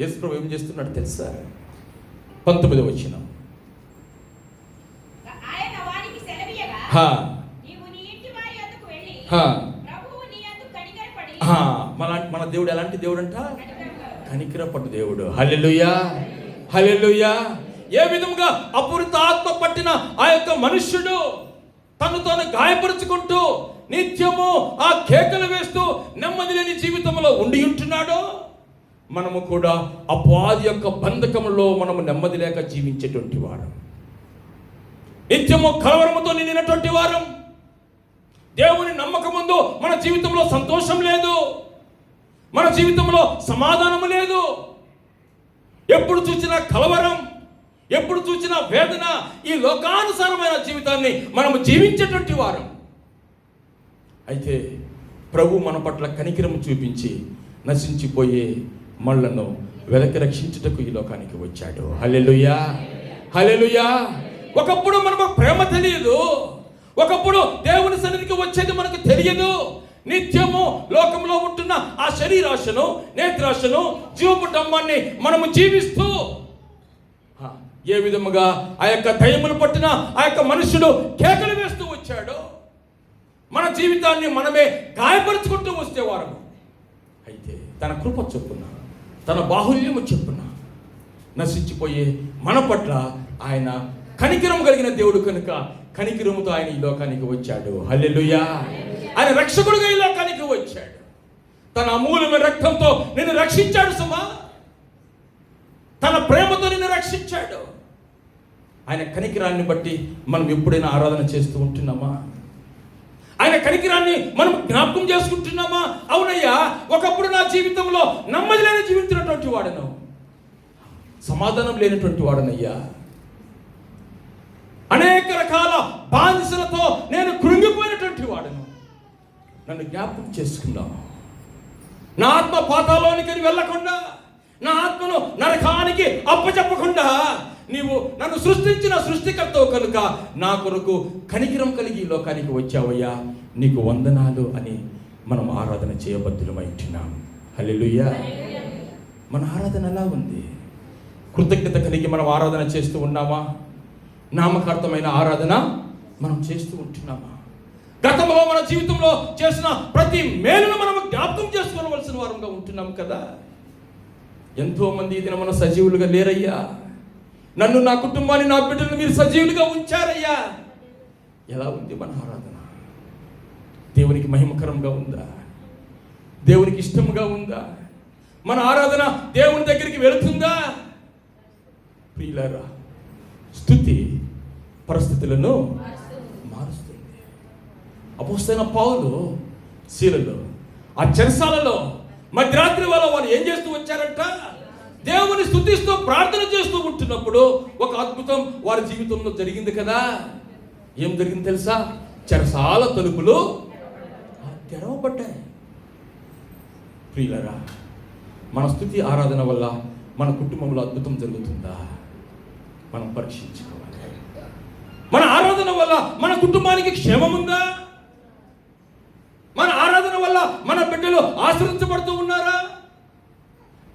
యేసు ప్రభువు ఏం చేస్తున్నాడు తెలుసా? 19వ వచనం. ఆయన వానికి సెలవీయగా, నీవు నీ ఇంటి వారి యొద్దకు వెళ్ళి ప్రభువు నీ యందు కనికరపడి. మన దేవుడు ఎలాంటి దేవుడు అంట? కనికరపడు దేవుడు. హల్లెలూయా, హల్లెలూయా. ఏ విధంగా అపూరిత ఆత్మ పట్టిన ఆ యొక్క మనుష్యుడు తను తాను గాయపరుచుకుంటూ నిత్యము ఆ కేకలు వేస్తూ నెమ్మది లేని జీవితంలో ఉండి ఉంటున్నాడో, మనము కూడా అపవాది యొక్క బంధకములో మనము నెమ్మది లేక జీవించేటువంటి వారం, నిత్యము కలవరముతో నిండినటువంటి వారం. దేవుని నమ్మకముందు మన జీవితంలో సంతోషం లేదు, మన జీవితంలో సమాధానము లేదు. ఎప్పుడు చూసినా కలవరం, ఎప్పుడు చూసినా వేదన. ఈ లోకానుసారమైన జీవితాన్ని మనము జీవించేటువంటి వారం. అయితే ప్రభు మన పట్ల కనికరము చూపించి నశించిపోయే మళ్ళను వెలకి రక్షించుటకు ఈ లోకానికి వచ్చాడు. హల్లెలూయా, హల్లెలూయా. ఒకప్పుడు మనకు ప్రేమ తెలియదు, ఒకప్పుడు దేవుని సన్నిధికి వచ్చేది మనకు తెలియదు. నిత్యము లోకంలో ఉంటున్న ఆ శరీరాశను, నేత్రాశను, జీవపు డమ్మాన్ని మనము జీవిస్తూ ఏ విధముగా ఆ యొక్క దయ్యములు పట్టిన ఆ యొక్క మనుషుడు కేకలు వేస్తూ వచ్చాడో, మన జీవితాన్ని మనమే గాయపరుచుకుంటూ వచ్చేవారము. అయితే తన కృప చొప్పున, తన బాహుల్యము చొప్పున నశించిపోయే మన పట్ల ఆయన కనికరము కలిగిన దేవుడు కనుక కనికరముతో ఆయన ఈ లోకానికి వచ్చాడు. హల్లెలూయా. ఆయన రక్షకుడుగా ఈ లోకానికి వచ్చాడు. తన అమూల్యమైన రక్తంతో నిన్ను రక్షించాడు సుమా. తన ప్రేమతో నిన్ను రక్షించాడు. ఆయన కనికరాన్ని బట్టి మనం ఎప్పుడైనా ఆరాధన చేస్తూ ఉంటున్నామా? ఆయన కనికరాన్ని మనం జ్ఞాపకం చేసుకుంటున్నామా? అవునయ్యా, ఒకప్పుడు నా జీవితంలో నెమ్మది లేని జీవించినటువంటి వాడను, సమాధానం లేనటువంటి వాడనయ్యా, అనేక రకాల బానిసలతో నేను కృంగిపోయినటువంటి వాడను. నన్ను జ్ఞాపకం చేసుకున్నావు. నా ఆత్మ పాతాళానికి వెళ్ళకుండా, నా ఆత్మను నరకానికి అప్పచెప్పకుండా నీవు నన్ను సృష్టించిన సృష్టికర్తవు కనుక నా కొరకు కనికరం కలిగి ఈ లోకానికి వచ్చావయ్యా, నీకు వందనాలు అని మనం ఆరాధన చేయబద్దులమై ఉంటున్నాం. హల్లెలూయా. మన ఆరాధన ఎలా ఉంది? కృతజ్ఞత కలిగి మనం ఆరాధన చేస్తూ ఉన్నామా? నామకార్థమైన ఆరాధన మనం చేస్తూ ఉంటున్నామా? గతంలో మన జీవితంలో చేసిన ప్రతి మేలును మనం జ్ఞాపకం చేసుకోవలసిన వారంగా ఉంటున్నాం కదా. ఎంతో మంది ఇది మన సజీవులుగా లేరయ్యా. నన్ను, నా కుటుంబాన్ని, నా బిడ్డలను మీరు సజీవులుగా ఉంచారయ్యా. ఎలా ఉంది మన ఆరాధన? దేవునికి మహిమకరంగా ఉందా? దేవునికి ఇష్టముగా ఉందా? మన ఆరాధన దేవుని దగ్గరికి వెళుతుందా? ప్రియులారా, స్తుతి పరిస్థితులను మారుస్తుంది. అపోస్తలుడైన పౌలు శీలలో ఆ చెరసాలలో మధ్యరాత్రి వేళ వాళ్ళు ఏం చేస్తూ వచ్చారంట? దేవుని స్తుతిస్తూ ప్రార్థన చేస్తూ ఉంటున్నప్పుడు ఒక అద్భుతం వారి జీవితంలో జరిగింది కదా. ఏం జరిగింది తెలుసా? చెరసాల తలుపులు తెరవబడ్డాయి. ప్రియులారా, మన స్తుతి ఆరాధన వల్ల మన కుటుంబంలో అద్భుతం జరుగుతుందా? మనం పరీక్షించుకోవాలి. మన ఆరాధన వల్ల మన కుటుంబానికి క్షేమం ఉందా? మన ఆరాధన వల్ల మన బిడ్డలు ఆశ్రయించబడుతూ ఉన్నారా?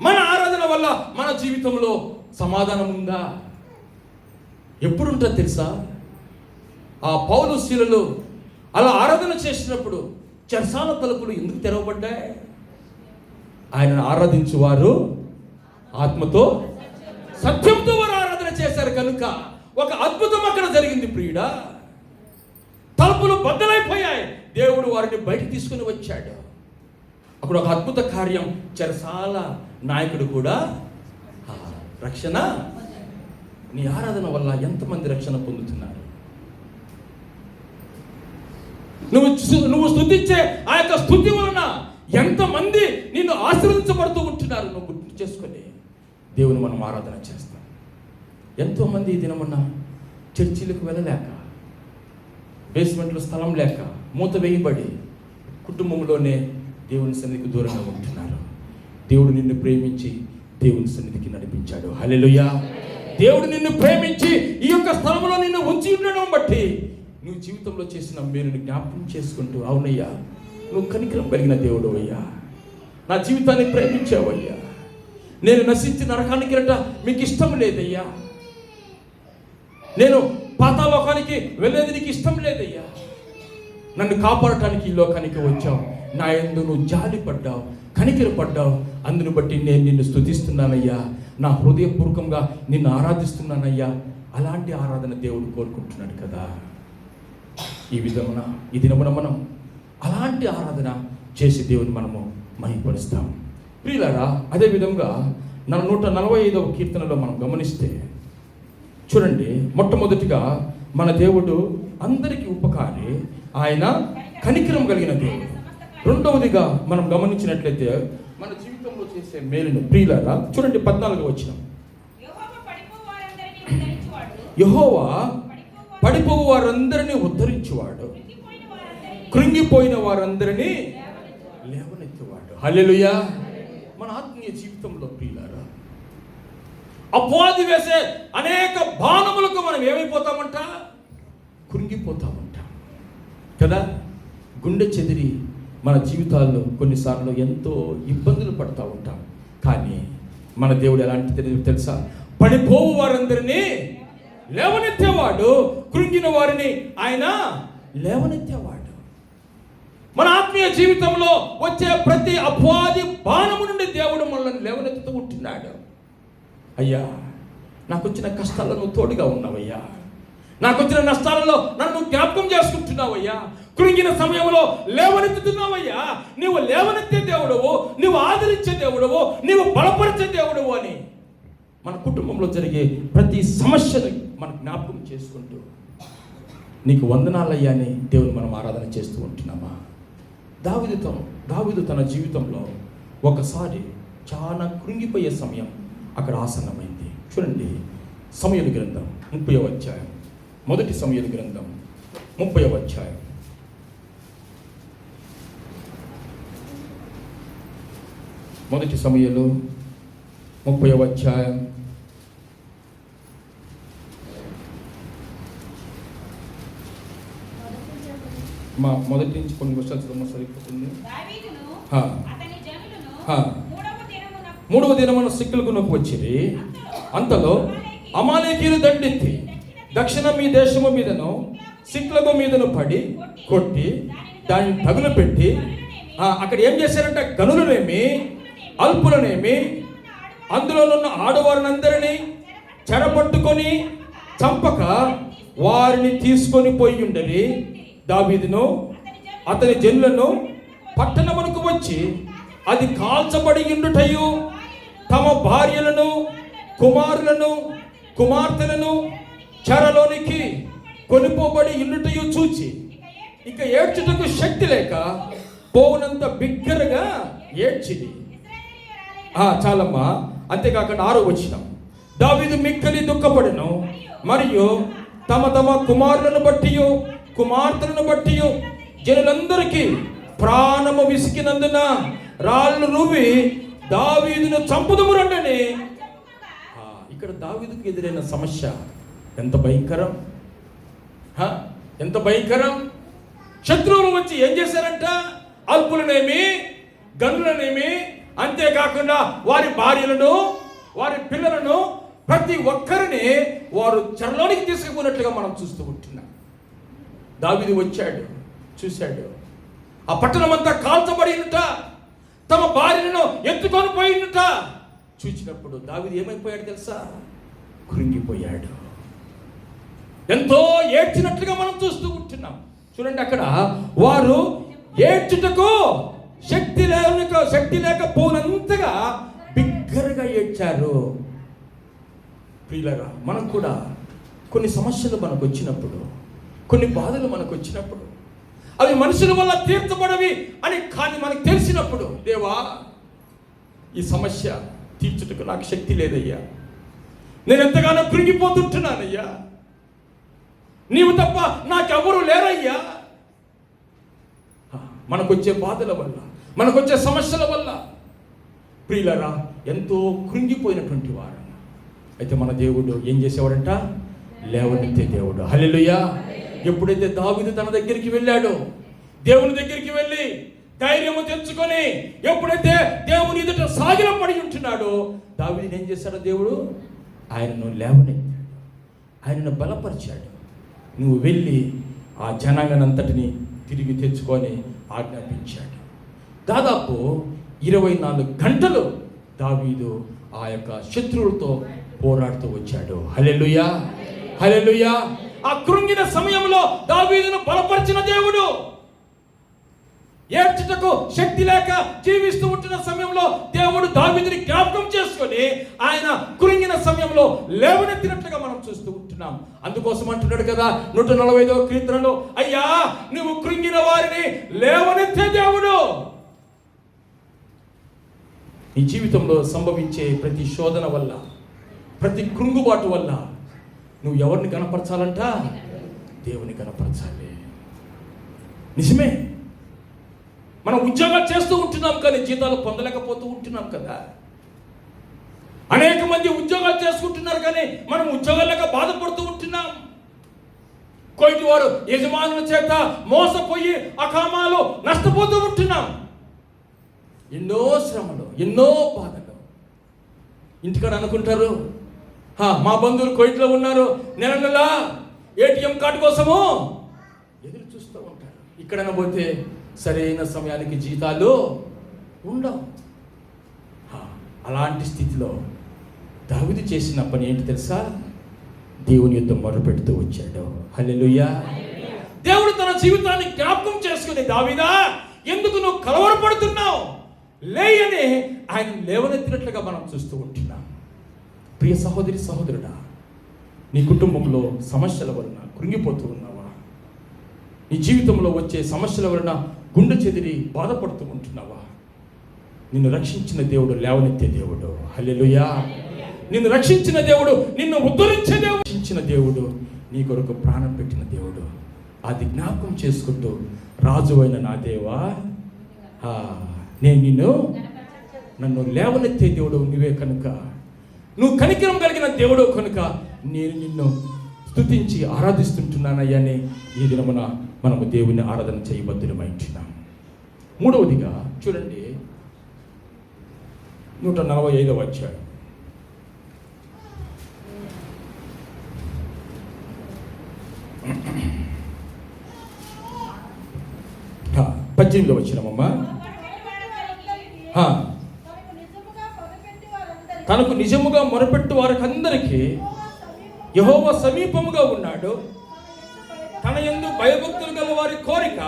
మన ఆరాధన వల్ల మన జీవితంలో సమాధానం ఉందా? ఎప్పుడుంటుంది తెలుసా? ఆ పౌలు శీలలు అలా ఆరాధన చేసినప్పుడు చెరసాల తలుపులు ఎందుకు తెరవబడ్డాయి? ఆయనను ఆరాధించువారు ఆత్మతో సత్యంతో వారు ఆరాధన చేశారు కనుక ఒక అద్భుతం అక్కడ జరిగింది ప్రియుడా. తలుపులు బద్దలైపోయాయి. దేవుడు వారిని బయటికి తీసుకుని వచ్చాడు. అక్కడ ఒక అద్భుత కార్యం. చెరసాల నాయకుడు కూడా రక్షణ. నీ ఆరాధన వల్ల ఎంతమంది రక్షణ పొందుతున్నారు? నువ్వు స్తుతించే ఆ యొక్క స్తుతి వలన ఎంతమంది నిన్ను ఆశీర్వదించబడుతూ ఉంటున్నారు నువ్వు గుర్తు చేసుకొని దేవుని మనం ఆరాధన చేస్తాం. ఎంతోమంది ఈ దినమున్న చర్చిలకు వెళ్ళలేక, బేస్మెంట్లో స్థలం లేక, మూత వేయబడి కుటుంబంలోనే దేవుని సన్నిధికి దూరంగా ఉంటున్నారు. దేవుడు నిన్ను ప్రేమించి దేవుని సన్నిధికి నడిపించాడు. హల్లెలూయా. దేవుడు నిన్ను ప్రేమించి ఈ యొక్క స్థలంలో నిన్ను ఉంచి ఉండడం బట్టి నువ్వు జీవితంలో చేసిన మేలుని జ్ఞాపకం చేసుకుంటూ, అవునయ్యా నువ్వు కనికరం కలిగిన దేవుడు అయ్యా, నా జీవితాన్ని ప్రేమించావయ్యా, నేను నశించి నరకానికి వెళ్ళట మీకు ఇష్టం లేదయ్యా, నేను పాతాళలోకానికి వెళ్ళేది నీకు ఇష్టం లేదయ్యా, నన్ను కాపాడటానికి ఈ లోకానికి వచ్చావు, నా యందు నువ్వు జాలి పడ్డావు, కనికర పడ్డావు, అందును బట్టి నేను నిన్ను స్తుతిస్తున్నానయ్యా, నా హృదయపూర్వకంగా నిన్ను ఆరాధిస్తున్నానయ్యా. అలాంటి ఆరాధన దేవుడు కోరుకుంటున్నాడు కదా. ఈ దినమున మనం అలాంటి ఆరాధన చేసి దేవుని మనము మహిమపరుస్తాం. ప్రియులారా, అదేవిధంగా 145వ కీర్తనలో మనం గమనిస్తే చూడండి, మొట్టమొదటిగా మన దేవుడు అందరికీ ఉపకారి, ఆయన కనికరం కలిగిన దేవుడు. రెండవదిగా మనం గమనించినట్లయితే మన జీవితంలో చేసే మేలును, ప్రియులారా చూడండి 14వ వచనం, యెహోవా పడిపోవు వారందరినీ ఉద్ధరించువాడు, కృంగిపోయిన వారందరినీ లేవనెత్తువాడు. హల్లెలూయా. మన ఆత్మీయ జీవితంలో ప్రియులారా, అపవాది వేసే అనేక బాణములకు మనం ఏమైపోతామంట? కృంగిపోతామంట కదా. గుండె చెదిరి మన జీవితాల్లో కొన్నిసార్లు ఎంతో ఇబ్బందులు పడుతూ ఉంటాం. కానీ మన దేవుడు ఎలాంటి తెలుసా? పడిపోవు వారందరినీ లేవనెత్తేవాడు, కృంగిన వారిని ఆయన లేవనెత్తేవాడు. మన ఆత్మీయ జీవితంలో వచ్చే ప్రతి అపవాది బాణము నుండి దేవుడు మనల్ని లేవనెత్తుతూ ఉంటున్నాడు. అయ్యా, నాకు వచ్చిన కష్టాల్లో నువ్వు తోడుగా ఉన్నావయ్యా, నాకు వచ్చిన నష్టాలలో నన్ను జ్ఞాపకం చేసుకుంటున్నావయ్యా, కృంగిన సమయంలో లేవనెత్తుతున్నావయ్యా, నీవు లేవనెత్తే దేవుడవు, నీవు ఆదరించే దేవుడవు, నీవు బలపరిచే దేవుడవు అని మన కుటుంబంలో జరిగే ప్రతి సమస్యను మనం జ్ఞాపకం చేసుకుంటూ నీకు వందనాలయ్యా అని దేవుని మనం ఆరాధన చేస్తూ ఉంటున్నామా? దావీదు తన జీవితంలో ఒకసారి చాలా కృంగిపోయే సమయం అక్కడ ఆసన్నమైంది. చూడండి, సమూయేలు గ్రంథం 30వ అధ్యాయం, మొదటి సమూయేలు గ్రంథం 30వ అధ్యాయం. మొదటి సమూయేలు 30వ అధ్యాయం మొదటి నుంచి కొన్ని వర్షాలు చదవడం సరిపోతుంది. మూడవ దినమున సిక్కులకు వచ్చింది. అంతలో అమాలేకీయులు దండెత్తి దక్షిణ మీ దేశము మీదను సిక్కులకు మీదను పడి కొట్టి దాన్ని తగులు పెట్టి అక్కడ ఏం చేశారంటే గనులనేమి అల్పులనేమి అందులో ఉన్న ఆడవారినందరినీ చెరపట్టుకొని చంపక వారిని తీసుకొని పోయి ఉండని దావీదును అతని జనులను పట్టణమునకు వచ్చి అది కాల్చబడి ఉండుటయు తమ భార్యలను కుమారులను కుమార్తెలను చెరలోనికి కొనిపోబడి ఉండుటయు చూచి ఇక ఏడ్చుటకు శక్తి లేక పోవునంత బిగ్గరగా ఏడ్చింది. చాలమ్మా. అంతేకాకుండా 6వ వచనం, దావీదు మిక్కిలి దుఃఖపడెను మరియు తమ తమ కుమారులను బట్టి కుమార్తెలను బట్టి జనులందరికీ ప్రాణము విసికినందున రాళ్ళు రువి దావీదును చంపుదుము రండని. ఇక్కడ దావీదుకు ఎదురైన సమస్య ఎంత భయంకరం, ఎంత భయంకరం. శత్రువులు వచ్చి ఏం చేశారంట? అల్పులనేమి గనులనేమి అంతేకాకుండా వారి భార్యలను వారి పిల్లలను ప్రతి ఒక్కరిని వారు చెరలోనికి తీసుకుపోయినట్లుగా మనం చూస్తూ ఉంటున్నాం. దావీదు వచ్చాడు, చూశాడు, ఆ పట్టణం అంతా కాల్చబడినట, తమ భార్యను ఎత్తుకొని పోయినట. చూసినప్పుడు దావీదు ఏమైపోయాడు తెలుసా? కృంగిపోయాడు. ఎంతో ఏడ్చినట్లుగా మనం చూస్తూ ఉంటున్నాం. చూడండి, అక్కడ వారు ఏడ్చుటకు శక్తి లేకపోనంతగా బిగ్గరగా ఏడ్చారు. ప్రియులారా, మనకు కూడా కొన్ని సమస్యలు మనకు వచ్చినప్పుడు, కొన్ని బాధలు మనకు వచ్చినప్పుడు అవి మనుషుల వల్ల తీర్చబడవి అని కానీ మనకు తెలిసినప్పుడు, దేవా ఈ సమస్య తీర్చుటకు నాకు శక్తి లేదయ్యా, నేను ఎంతగానో కృంగిపోతుంటున్నానయ్యా, నీవు తప్ప నాకెవరూ లేరయ్యా. మనకొచ్చే బాధల వల్ల, మనకొచ్చే సమస్యల వల్ల ప్రియులరా ఎంతో కృంగిపోయినటువంటి వారు. అయితే మన దేవుడు ఏం చేసేవాడంట? లేవనెత్తే దేవుడు. హల్లెలూయా. ఎప్పుడైతే దావీదు తన దగ్గరికి వెళ్ళాడో, దేవుని దగ్గరికి వెళ్ళి ధైర్యము తెచ్చుకొని ఎప్పుడైతే దేవుని ఎదుట సాగిలపడి ఉంటున్నాడో, దావీదుని ఏం చేశాడో దేవుడు? ఆయనను లేవనెత్తాడు, ఆయనను బలపరిచాడు. నువ్వు వెళ్ళి ఆ జనాంగనంతటిని తిరిగి తెచ్చుకొని ఆజ్ఞాపించాడు. దాదాపు 24 గంటలు దావీదు ఆ యొక్క శత్రువులతో పోరాడుతూ వచ్చాడు. హల్లెలూయా, హల్లెలూయా. ఆ కృంగిన సమయంలో దావీదును బలపరిచిన దేవుడు, ఏడ్చుటకు శక్తి లేక జీవిస్తూ ఉంటున్న సమయంలో దేవుడు దావీదుని జ్ఞాపకం చేసుకొని ఆయన కృంగిన సమయంలో లేవనెత్తినట్లుగా మనం చూస్తూ ఉంటున్నాం. అందుకోసం అంటున్నాడు కదా 145వ కీర్తనలో, అయ్యా నువ్వు కృంగిన వారిని లేవనెత్తే దేవుడు. నీ జీవితంలో సంభవించే ప్రతి శోధన వల్ల, ప్రతి కృంగుబాటు వల్ల నువ్వు ఎవరిని కనపరచాలంట? దేవుని కనపరచాలి. నిజమే, మనం ఉద్యోగాలు చేస్తూ ఉంటున్నాం కానీ జీతాలు పొందలేకపోతూ ఉంటున్నాం కదా. అనేక మంది ఉద్యోగాలు చేసుకుంటున్నారు కానీ మనం ఉద్యోగాలు లేక బాధపడుతూ ఉంటున్నాం. కొయిటి వారు యజమానుల చేత మోసపోయి అకామాలు నష్టపోతూ ఉంటున్నాం. ఎన్నో శ్రమలు, ఎన్నో బాధలు. ఇంటికాడ అనుకుంటారు, మా బంధువులు కొయిట్లో ఉన్నారు, నెల నెల ఏటీఎం కార్డు కోసము ఎదురు చూస్తూ ఉంటారు. ఇక్కడైనా పోతే సరైన సమయానికి జీతాలు ఉండవు. అలాంటి స్థితిలో దావీదు చేసిన పని ఏంటి తెలుసా? దేవుని యుద్ధం మొదలుపెడుతూ వచ్చాడు. హల్లెలూయా. దేవుడు తన జీవితాన్ని జ్ఞాపకం చేసుకుని, దావీదా ఎందుకు నువ్వు కలవరపడుతున్నావు, లేయని ఆయన లేవనెత్తినట్లుగా మనం చూస్తూ ఉంటున్నాం. ప్రియ సహోదరి సహోదరుడా, నీ కుటుంబంలో సమస్యల వలన కృంగిపోతూ ఉన్నావా? నీ జీవితంలో వచ్చే సమస్యల వలన గుండె చెదిరి బాధపడుతూ ఉంటున్నావా? నిన్ను రక్షించిన దేవుడు లేవనెత్తే దేవుడు. హల్లెలూయా. నిన్ను రక్షించిన దేవుడు, నిన్ను ఉద్ధరించే దేవుడు, రక్షించిన దేవుడు, నీ కొరకు ప్రాణం పెట్టిన దేవుడు. అది జ్ఞాపకం చేసుకుంటూ, రాజు అయిన నా దేవా, నేను నన్ను లేవనెత్తే దేవుడు నువ్వే కనుక, నువ్వు కనికరం కలిగిన దేవుడు కనుక నేను నిన్ను స్తుతించి ఆరాధిస్తుంటున్నానయ్యాని ఈ దినమున మనము దేవుని ఆరాధన చేయబద్దులమైంటున్నాం. మూడవదిగా చూడండి, 145వ అధ్యాయం 18వ వచనమమ్మా. తనకు నిజముగా మొరపెట్టు వారికందరికీ యెహోవా సమీపముగా ఉన్నాడు, తన యందు భయభక్తులు గల వారి కోరిక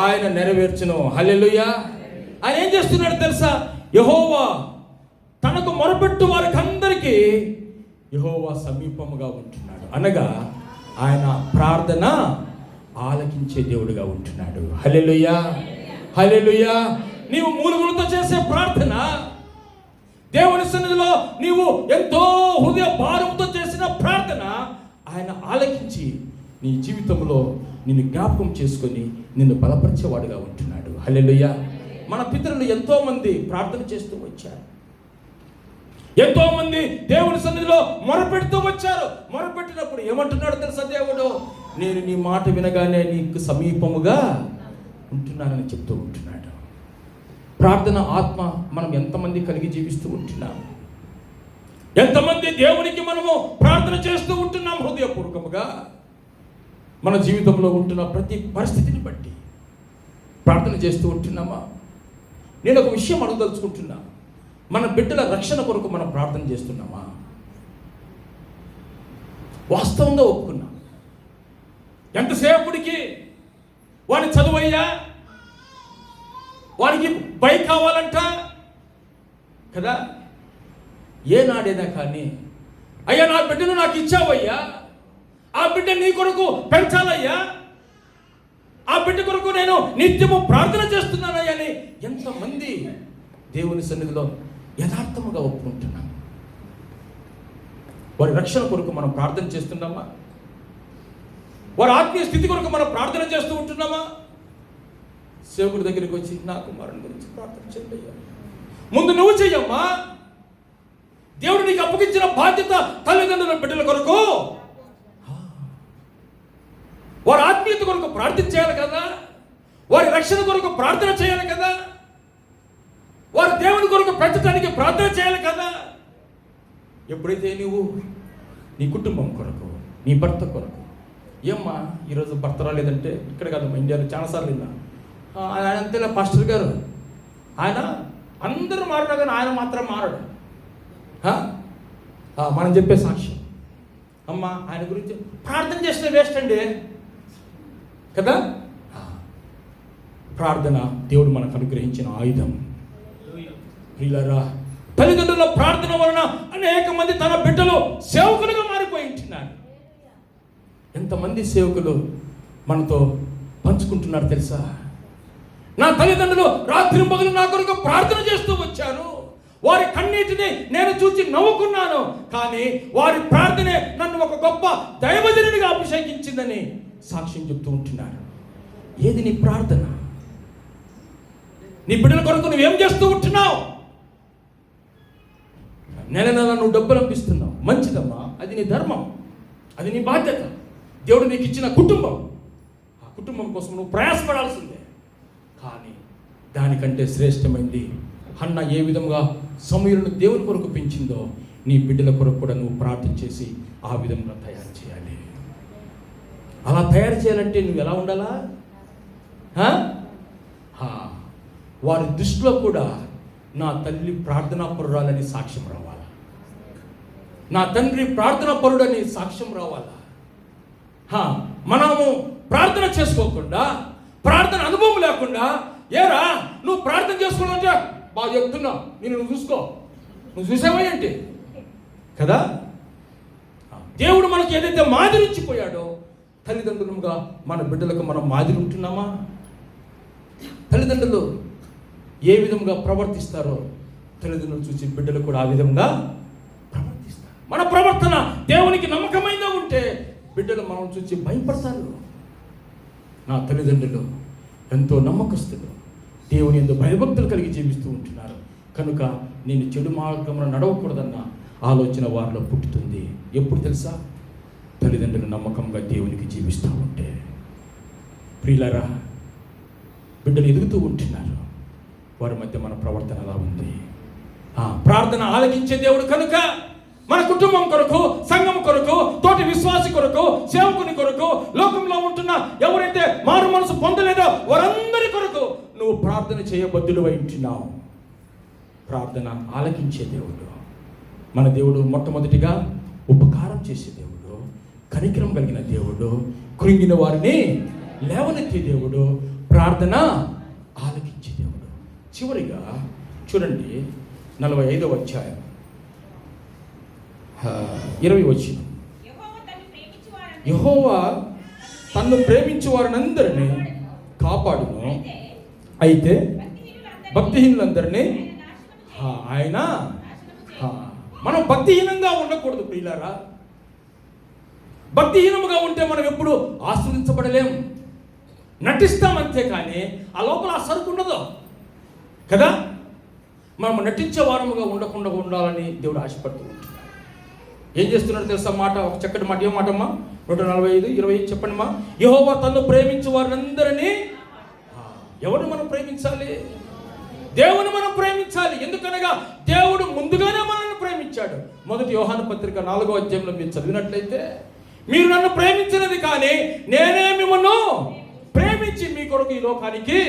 ఆయన నెరవేర్చును. హల్లెలూయా. ఆయన ఏం చేస్తున్నాడు తెలుసా? యెహోవా తనకు మొరపెట్టు వారికందరికీ యెహోవా సమీపముగా ఉంటున్నాడు, అనగా ఆయన ప్రార్థన ఆలకించే దేవుడిగా ఉంటున్నాడు. హల్లెలూయా, హల్లెలూయా. నీవు మూలుగులతో చేసే ప్రార్థన, దేవుని సన్నిధిలో నీవు ఎంతో హృదయ భారంతో చేసిన ప్రార్థన ఆయన ఆలకించి నీ జీవితంలో నిన్ను జ్ఞాపకం చేసుకొని నిన్ను బలపరిచేవాడుగా ఉంటున్నాడు. హల్లెలూయా. మన పితరులు ఎంతో మంది ప్రార్థన చేస్తూ వచ్చారు, ఎంతో మంది దేవుని సన్నిధిలో మొరపెడుతూ వచ్చారు. మొరపెట్టినప్పుడు ఏమంటున్నాడు తెలుసా దేవుడు? నేను నీ మాట వినగానే నీకు సమీపముగా ఉంటున్నానని చెప్తూ ఉంటున్నాడు. ప్రార్థన ఆత్మ మనం ఎంతమంది కలిగి జీవిస్తూ ఉంటున్నాం? ఎంతమంది దేవునికి మనము ప్రార్థన చేస్తూ ఉంటున్నాం హృదయపూర్వకముగా? మన జీవితంలో ఉంటున్న ప్రతి పరిస్థితిని బట్టి ప్రార్థన చేస్తూ ఉంటున్నామా? నేను ఒక విషయం అడగదలుచుకుంటున్నా, మన బిడ్డల రక్షణ కొరకు మనం ప్రార్థన చేస్తున్నామా? వాస్తవంగా ఒప్పుకున్నాం. ఎంతసేపటికి వాడి చదువయ్యా, వాడికి బైక్ కావాలంట కదా, ఏనాడైనా కానీ అయ్యా నా బిడ్డను నాకు ఇచ్చావయ్యా, ఆ బిడ్డ నీ కొరకు పెంచాలయ్యా ఆ బిడ్డ కొరకు నేను నిత్యము ప్రార్థన చేస్తున్నానయ్యా అని ఎంతమంది దేవుని సన్నిధిలో యథార్థముగా ఒప్పుకుంటున్నాం? వారి రక్షణ కొరకు మనం ప్రార్థన చేస్తున్నామా? వారి ఆత్మీయ స్థితి కొరకు మనం ప్రార్థన చేస్తూ ఉంటున్నామా? సేవకుడి దగ్గరికి వచ్చి నా కుమారుని గురించి ప్రార్థన చేయండి, ముందు నువ్వు చెయ్యమ్మా. దేవుడు నీకు అప్పగించిన బాధ్యత తల్లిదండ్రుల బిడ్డల కొరకు, వారి ఆత్మీయత కొరకు ప్రార్థన చేయాలి కదా, వారి రక్షణ కొరకు ప్రార్థన చేయాలి కదా, వారి దేవుని కొరకు పెంచడానికి ప్రార్థన చేయాలి కదా. ఎప్పుడైతే నువ్వు నీ కుటుంబం కొరకు, నీ భర్త కొరకు, ఏమ్మా ఈరోజు భర్త రాలేదంటే, ఇక్కడ కాదు మా ఇండియాలో చాలాసార్లు విన్నా, ఆయన అంతేలా పాస్టర్ గారు, ఆయన అందరూ మారినా కానీ ఆయన మాత్రం మారడు. మనం చెప్పే సాక్ష్యం, అమ్మ ఆయన గురించి ప్రార్థన చేసిన వేస్ట్ అండి కదా. ప్రార్థన దేవుడు మనకు అనుగ్రహించిన ఆయుధం. ప్రియులారా, తల్లిదండ్రుల ప్రార్థన వలన అనేక మంది తన బిడ్డలు సేవకులుగా మారిపోయి ఉంటున్నారు. ఎంతమంది సేవకులు మనతో పంచుకుంటున్నారు తెలుసా? నా తల్లిదండ్రులు రాత్రి పగలు నా కొరకు ప్రార్థన చేస్తూ వచ్చారు, వారి కన్నీటిని నేను చూసి నవ్వుకున్నాను, కానీ వారి ప్రార్థనే నన్ను ఒక గొప్ప దైవజనుడిగా అభిషేకించిందని సాక్ష్యం చెప్తూ ఉంటున్నారు. ఏది నీ ప్రార్థన? నీ బిడ్డల కొరకు నువ్వేం చేస్తూ ఉంటున్నావు? నెల నువ్వు డబ్బులు పంపిస్తున్నావు, మంచిదమ్మా, అది నీ ధర్మం, అది నీ బాధ్యత. దేవుడు నీకు ఇచ్చిన కుటుంబం, ఆ కుటుంబం కోసం నువ్వు ప్రయాసపడాల్సిందే. కానీ దానికంటే శ్రేష్టమైంది హన్న ఏ విధంగా సమూయేలును దేవుని కొరకు పెంచిందో, నీ బిడ్డల కొరకు కూడా నువ్వు ప్రార్థన చేసి ఆ విధంగా తయారు చేయాలి. అలా తయారు చేయాలంటే నువ్వు ఎలా ఉండాలా? వారి దృష్టిలో కూడా నా తల్లి ప్రార్థనా పరురాలని సాక్ష్యం రావాలా, నా తండ్రి ప్రార్థనా పరుడని సాక్ష్యం రావాలా. మనము ప్రార్థన చేసుకోకుండా, ప్రార్థన అనుభవం లేకుండా, ఏరా నువ్వు ప్రార్థన చేసుకోవాలంటే బాగా చెప్తున్నావు, నువ్వు చూసుకో, నువ్వు చూసావా ఏంటి కదా. దేవుడు మనకి ఏదైతే మాదిరి ఇచ్చిపోయాడో, తల్లిదండ్రులుగా మన బిడ్డలకు మనం మాదిరి ఉంటున్నామా? తల్లిదండ్రులు ఏ విధంగా ప్రవర్తిస్తారో తల్లిదండ్రులు చూసి బిడ్డలు కూడా ఆ విధంగా ప్రవర్తిస్తారు. మన ప్రవర్తన దేవునికి నమ్మకమైనగా ఉంటే బిడ్డలు మనం చూసి భయపడతారు. నా తల్లిదండ్రులు ఎంతో నమ్మకస్తులు, దేవుని యందు భయభక్తులు కలిగి జీవిస్తూ ఉంటున్నారు కనుక నేను చెడు మార్గంలో నడవకూడదన్న ఆలోచన వారిలో పుట్టుతుంది. ఎప్పుడు తెలుసా? తల్లిదండ్రులు నమ్మకంగా దేవునికి జీవిస్తూ ఉంటే. ప్రియులారా, బిడ్డలు ఎదుగుతూ ఉంటున్నారు, వారి మధ్య మన ప్రవర్తన ఎలా ఉంది? ప్రార్థన ఆలకించే దేవుడు కనుక మన కుటుంబం కొరకు, సంఘం కొరకు, తోటి విశ్వాసి కొరకు, సేవకుని కొరకు, లోకంలో ఉంటున్న ఎవరైతే మారు మనసు పొందలేదో వారందరి కొరకు నువ్వు ప్రార్థన చేయబద్దులు ఉంటున్నావు. ప్రార్థన ఆలకించే దేవుడు మన దేవుడు. మొట్టమొదటిగా ఉపకారం చేసే దేవుడు, కనికరం కలిగిన దేవుడు, కృంగిన వారిని లేవనెత్తే దేవుడు, ప్రార్థన ఆలకించే దేవుడు. చివరిగా చూడండి 45వ అధ్యాయం 20 వచనం. యెహోవా తన్ను ప్రేమించు వారినందరినీ కాపాడును, అయితే భక్తిహీనులందరినీ ఆయన. మనం భక్తిహీనంగా ఉండకూడదు ప్రియులారా. భక్తిహీనముగా ఉంటే మనం ఎప్పుడు ఆస్వాదించబడలేము, నటిస్తామంతే, కానీ ఆ లోపల ఆ సరుకు ఉండదు కదా. మనం నటించే వారముగా ఉండకుండా ఉండాలని దేవుడు ఆశపడుతూ ఉంటున్నాడు. ఏం చేస్తున్నాడు తెలుసా? మాట, ఒక చక్కటి మాట. ఏం మాటమ్మా? 145:20 చెప్పండి మా. యెహోవా తన్ను ప్రేమించు వారందరినీ. ఎవరిని మనం ప్రేమించాలి? దేవుని మనం ప్రేమించాలి. ఎందుకనగా దేవుడు ముందుగానే మనల్ని ప్రేమించాడు. 1 యోహాను పత్రిక 4వ అధ్యాయంలో మీరు చదివినట్లయితే, మీరు నన్ను ప్రేమించినది కానీ నేనే మిమ్మల్ని ప్రేమించి మీ కొరకు ఈ లోకానికి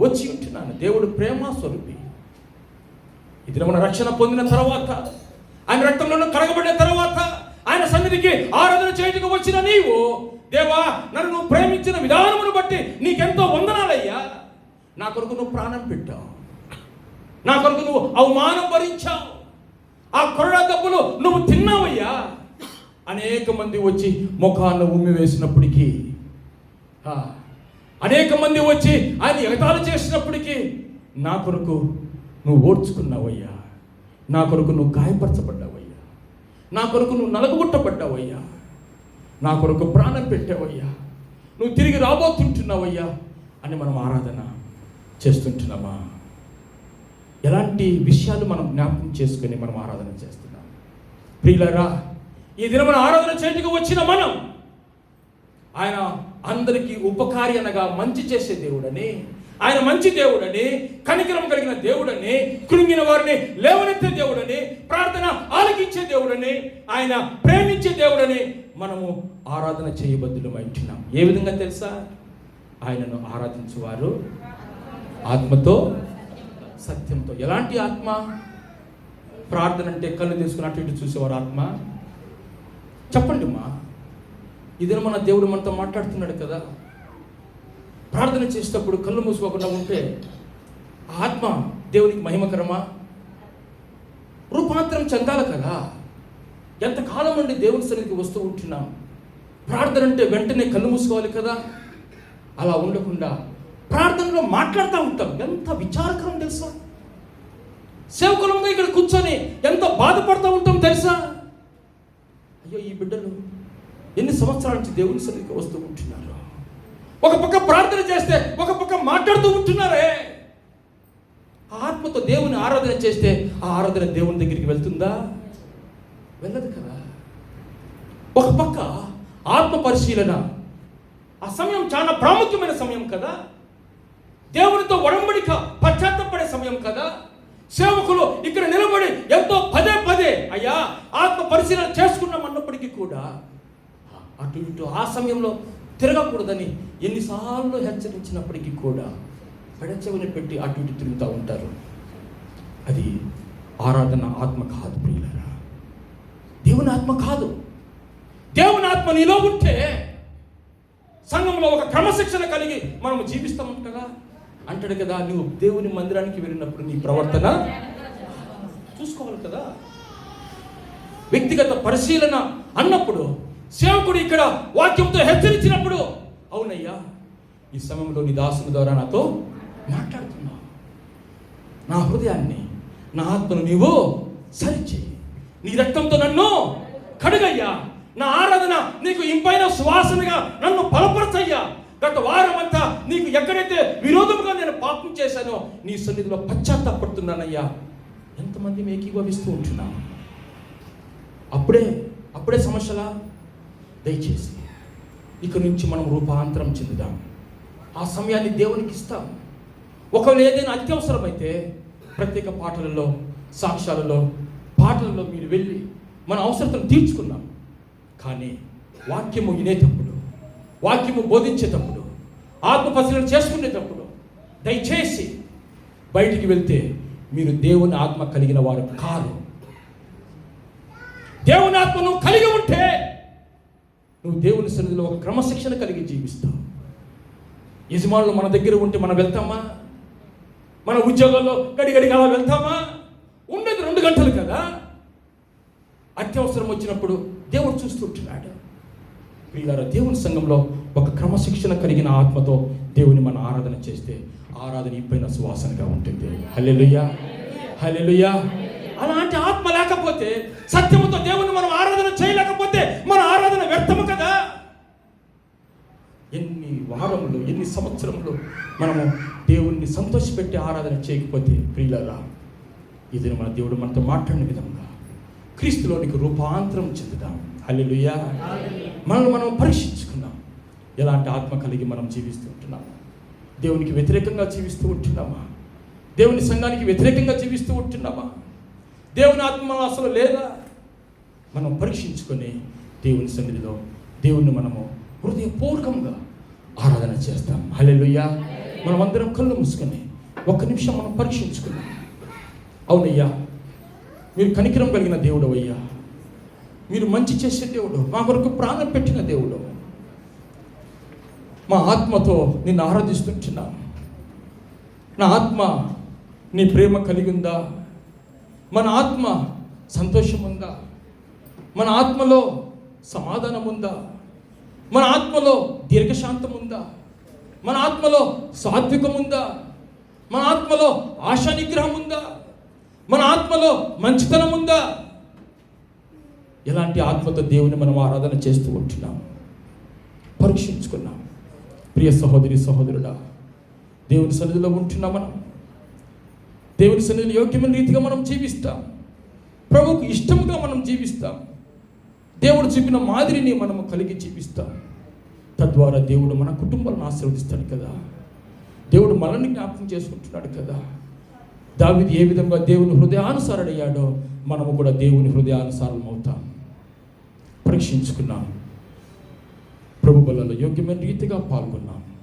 వచ్చి ఉంటున్నాను. దేవుడు ప్రేమ స్వరూపి. ఇది మన రక్షణ పొందిన తర్వాత, ఆయన రక్తంలో కడగబడిన తర్వాత, ఆయన సన్నిధికి ఆరాధన చేయడానికి వచ్చిన నీవు, దేవా నన్ను నువ్వు ప్రేమించిన విధానమును బట్టి నీకెంతో వందనాలయ్యా. నా కొరకు నువ్వు ప్రాణం పెట్టావు, నా కొరకు నువ్వు అవమానం భరించావు, ఆ కొరడా దెబ్బలు నువ్వు తిన్నావయ్యా. అనేక మంది వచ్చి ముఖాన్ని ఉమ్మి వేసినప్పటికీ అనేక మంది వచ్చి ఆయన ఎగతాళి చేసినప్పటికీ నా కొరకు నువ్వు ఓర్చుకున్నావయ్యా, నా కొరకు నువ్వు గాయపరచబడ్డావయ్యా, నా కొరకు నువ్వు నలగొట్టబడ్డావయ్యా, నా కొరకు ప్రాణం పెట్టావయ్యా, నువ్వు తిరిగి రాబోతుంటున్నావయ్యా అని మనం ఆరాధన చేస్తుంటున్నామా? ఎలాంటి విషయాలు మనం జ్ఞాపకం చేసుకొని మనం ఆరాధన చేస్తున్నాం? ప్రియులారా, ఈ దినం మన ఆరాధన చేయడానికి వచ్చిన మనం ఆయన అందరికీ ఉపకారి అనగా మంచి చేసే దేవుడని, ఆయన మంచి దేవుడని, కనికరం కలిగిన దేవుడని, కృంగిన వారిని లేవనెత్తే దేవుడని, ప్రార్థన ఆలకించే దేవుడని, ఆయన ప్రేమించే దేవుడని మనము ఆరాధన చేయబద్దులమైంటున్నాం. ఏ విధంగా తెలుసా? ఆయనను ఆరాధించువారు ఆత్మతో సత్యంతో. ఎలాంటి ఆత్మ? ప్రార్థన అంటే కళ్ళు తీసుకుని అటు ఇటు చూసేవారు ఆత్మ? చెప్పండి మా, ఇదే మన దేవుడు మనతో మాట్లాడుతున్నాడు కదా. ప్రార్థన చేసేటప్పుడు కళ్ళు మూసుకోకుండా ఉంటే ఆత్మ దేవునికి మహిమకరమా? రూపాంతరం చెందాలి కదా. ఎంతకాలం నుండి దేవుని సన్నిధికి వస్తూ ఉంటున్నాం. ప్రార్థన అంటే వెంటనే కళ్ళు మూసుకోవాలి కదా. అలా ఉండకుండా ప్రార్థనలో మాట్లాడుతూ ఉంటాం. ఎంత విచారకరం తెలుసా? సేవకులంగా ఇక్కడ కూర్చొని ఎంత బాధపడుతూ ఉంటాం తెలుసా? అయ్యో, ఈ బిడ్డలు ఎన్ని సంవత్సరాల నుంచి దేవుని సన్నిధికి వస్తూ ఉంటున్నారు. ఒక పక్క ప్రార్థన చేస్తే ఒక పక్క మాట్లాడుతూ ఉంటున్నారే. ఆ ఆత్మతో దేవుని ఆరాధన చేస్తే ఆ ఆరాధన దేవుని దగ్గరికి వెళ్తుందా? వెళ్ళదు కదా. ఒక పక్క ఆత్మ పరిశీలన, ఆ సమయం చాలా ప్రాముఖ్యమైన సమయం కదా. దేవునితో ఒడంబడిక పశ్చాత్తపడే సమయం కదా. సేవకులు ఇక్కడ నిలబడి ఎంతో పదే అయ్యా ఆత్మ పరిశీలన చేసుకున్నాం అన్నప్పటికీ కూడా అటు ఇటు ఆ సమయంలో తిరగకూడదని ఎన్నిసార్లు హెచ్చరించినప్పటికీ కూడా పెడచెవిని పెట్టి అటు ఇటు తిరుగుతూ ఉంటారు. అది ఆరాధన ఆత్మ కాదు ప్రియులారా. దేవుని ఆత్మ కాదు. దేవుని ఆత్మ నీలో ఉంటే సంఘంలో ఒక క్రమశిక్షణ కలిగి మనం జీవిస్తాం కదా. అంటాడు కదా, నువ్వు దేవుని మందిరానికి వెళ్ళినప్పుడు నీ ప్రవర్తన చూసుకోవాలి కదా. వ్యక్తిగత పరిశీలన అన్నప్పుడు సేవకుడు ఇక్కడ వాక్యంతో హెచ్చరించినప్పుడు, అవునయ్యా ఈ సమయంలో నీ దాసుని ద్వారా నాతో మాట్లాడుతున్నావు, నా హృదయాన్ని నా ఆత్మను నీవు సరిచేయి, నీ రక్తంతో నన్ను కడుగయ్యా, నా ఆరాధన నీకు ఇంపైన సువాసనగా నన్ను బలపరచయ్యా, గత వారం అంతా నీకు ఎక్కడైతే విరోధముగా నేను పాపం చేశానో నీ సన్నిధిలో పశ్చాత్తాపడుతున్నానయ్యా. ఎంతమంది ఏకీభవిస్తూ ఉంటున్నా? అప్పుడే సమస్యలా? దయచేసి ఇక నుంచి మనం రూపాంతరం చెందుదాం. ఆ సమయాన్ని దేవునికి ఇస్తాం. ఒకవేళ ఏదైనా అత్యవసరమైతే ప్రత్యేక పాటలలో, సాక్ష్యాలలో, పాటలలో మీరు వెళ్ళి మన అవసరతను తీర్చుకున్నాం. కానీ వాక్యము వినేటప్పుడు, వాక్యము బోధించేటప్పుడు, ఆత్మ పరిశీలన చేసుకునేటప్పుడు దయచేసి బయటికి వెళ్తే మీరు దేవుని ఆత్మ కలిగిన వారు కాదు. దేవుని ఆత్మను కలిగి ఉంటే నువ్వు దేవుని సన్నిధిలో ఒక క్రమశిక్షణ కలిగి జీవిస్తావు. యజమానులు మన దగ్గర ఉంటే మనం వెళ్తామా? మన ఉద్యోగాల్లో గడిగడిగా అలా వెళ్తామా? ఉండేది 2 గంటలు కదా. అత్యవసరం వచ్చినప్పుడు దేవుడు చూస్తుంటున్నాడు. ప్రియులారా, దేవుని సంఘంలో ఒక క్రమశిక్షణ కలిగిన ఆత్మతో దేవుని మన ఆరాధన చేస్తే ఆరాధన ఇంపైన సువాసనగా ఉంటుంది. హల్లెలూయా, హల్లెలూయా. అలాంటి ఆత్మ లేకపోతే, సత్యముతో దేవుని మనం ఆరాధన చేయలేకపోతే మన ఆరాధన వ్యర్థము కదా. ఎన్ని వారములు, ఎన్ని సంవత్సరములు మనము దేవుణ్ణి సంతోషపెట్టి ఆరాధన చేయకపోతే ప్రియులారా, ఇది మన దేవుడు మనతో మాట్లాడిన విధంగా క్రీస్తులోనికి రూపాంతరం చెందుదాం. హల్లెలూయా. మనల్ని మనం పరీక్షించుకున్నాం. ఎలాంటి ఆత్మ కలిగి మనం జీవిస్తూ ఉంటున్నాం? దేవునికి వ్యతిరేకంగా జీవిస్తూ ఉంటున్నామా? దేవుని సంఘానికి వ్యతిరేకంగా జీవిస్తూ ఉంటున్నామా? దేవుని ఆత్మ అసలు లేదా? మనం పరీక్షించుకొని దేవుని సన్నిధిలో దేవుణ్ణి మనము హృదయపూర్వకంగా ఆరాధన చేస్తాం. హల్లెలూయా. మనం అందరం కళ్ళు మూసుకొని 1 నిమిషం మనం పరీక్షించుకున్నాం. అవునయ్యా, మీరు కనికరం కలిగిన దేవుడు అయ్యా, మీరు మంచి చేసే దేవుడు, మా కొరకు ప్రాణం పెట్టిన దేవుడు. మా ఆత్మతో నిన్ను ఆరాధిస్తుంటున్నాం. నా ఆత్మ నీ ప్రేమ కలిగి ఉందా? మన ఆత్మ సంతోషం ఉందా? మన ఆత్మలో సమాధానం ఉందా? మన ఆత్మలో దీర్ఘశాంతం ఉందా? మన ఆత్మలో సాత్వికం ఉందా? మన ఆత్మలో ఆశా నిగ్రహం ఉందా? మన ఆత్మలో మంచితనం ఉందా? ఎలాంటి ఆత్మతో దేవుని మనం ఆరాధన చేస్తూ ఉంటున్నాం? పరీక్షించుకున్నాం. ప్రియ సహోదరి సహోదరుడా, దేవుని సన్నిధిలో ఉంటున్నాం. మనం దేవుని సన్నిధిలో యోగ్యమైన రీతిగా మనం జీవిస్తాం. ప్రభువుకు ఇష్టముగా మనం జీవిస్తాం. దేవుడు చూపిన మాదిరిని మనము కలిగి జీవిస్తాం. తద్వారా దేవుడు మన కుటుంబాలను ఆశీర్వదిస్తాడు కదా. దేవుడు మనల్ని జ్ఞాపకం చేసుకుంటున్నాడు కదా. దావీదు ఏ విధంగా దేవుని హృదయానుసారుడయ్యాడో మనము కూడా దేవుని హృదయానుసారం అవుతాం. పరీక్షించుకున్నాం. ప్రభు బలలో యోగ్యమైన రీతిగా పాల్గొన్నాం.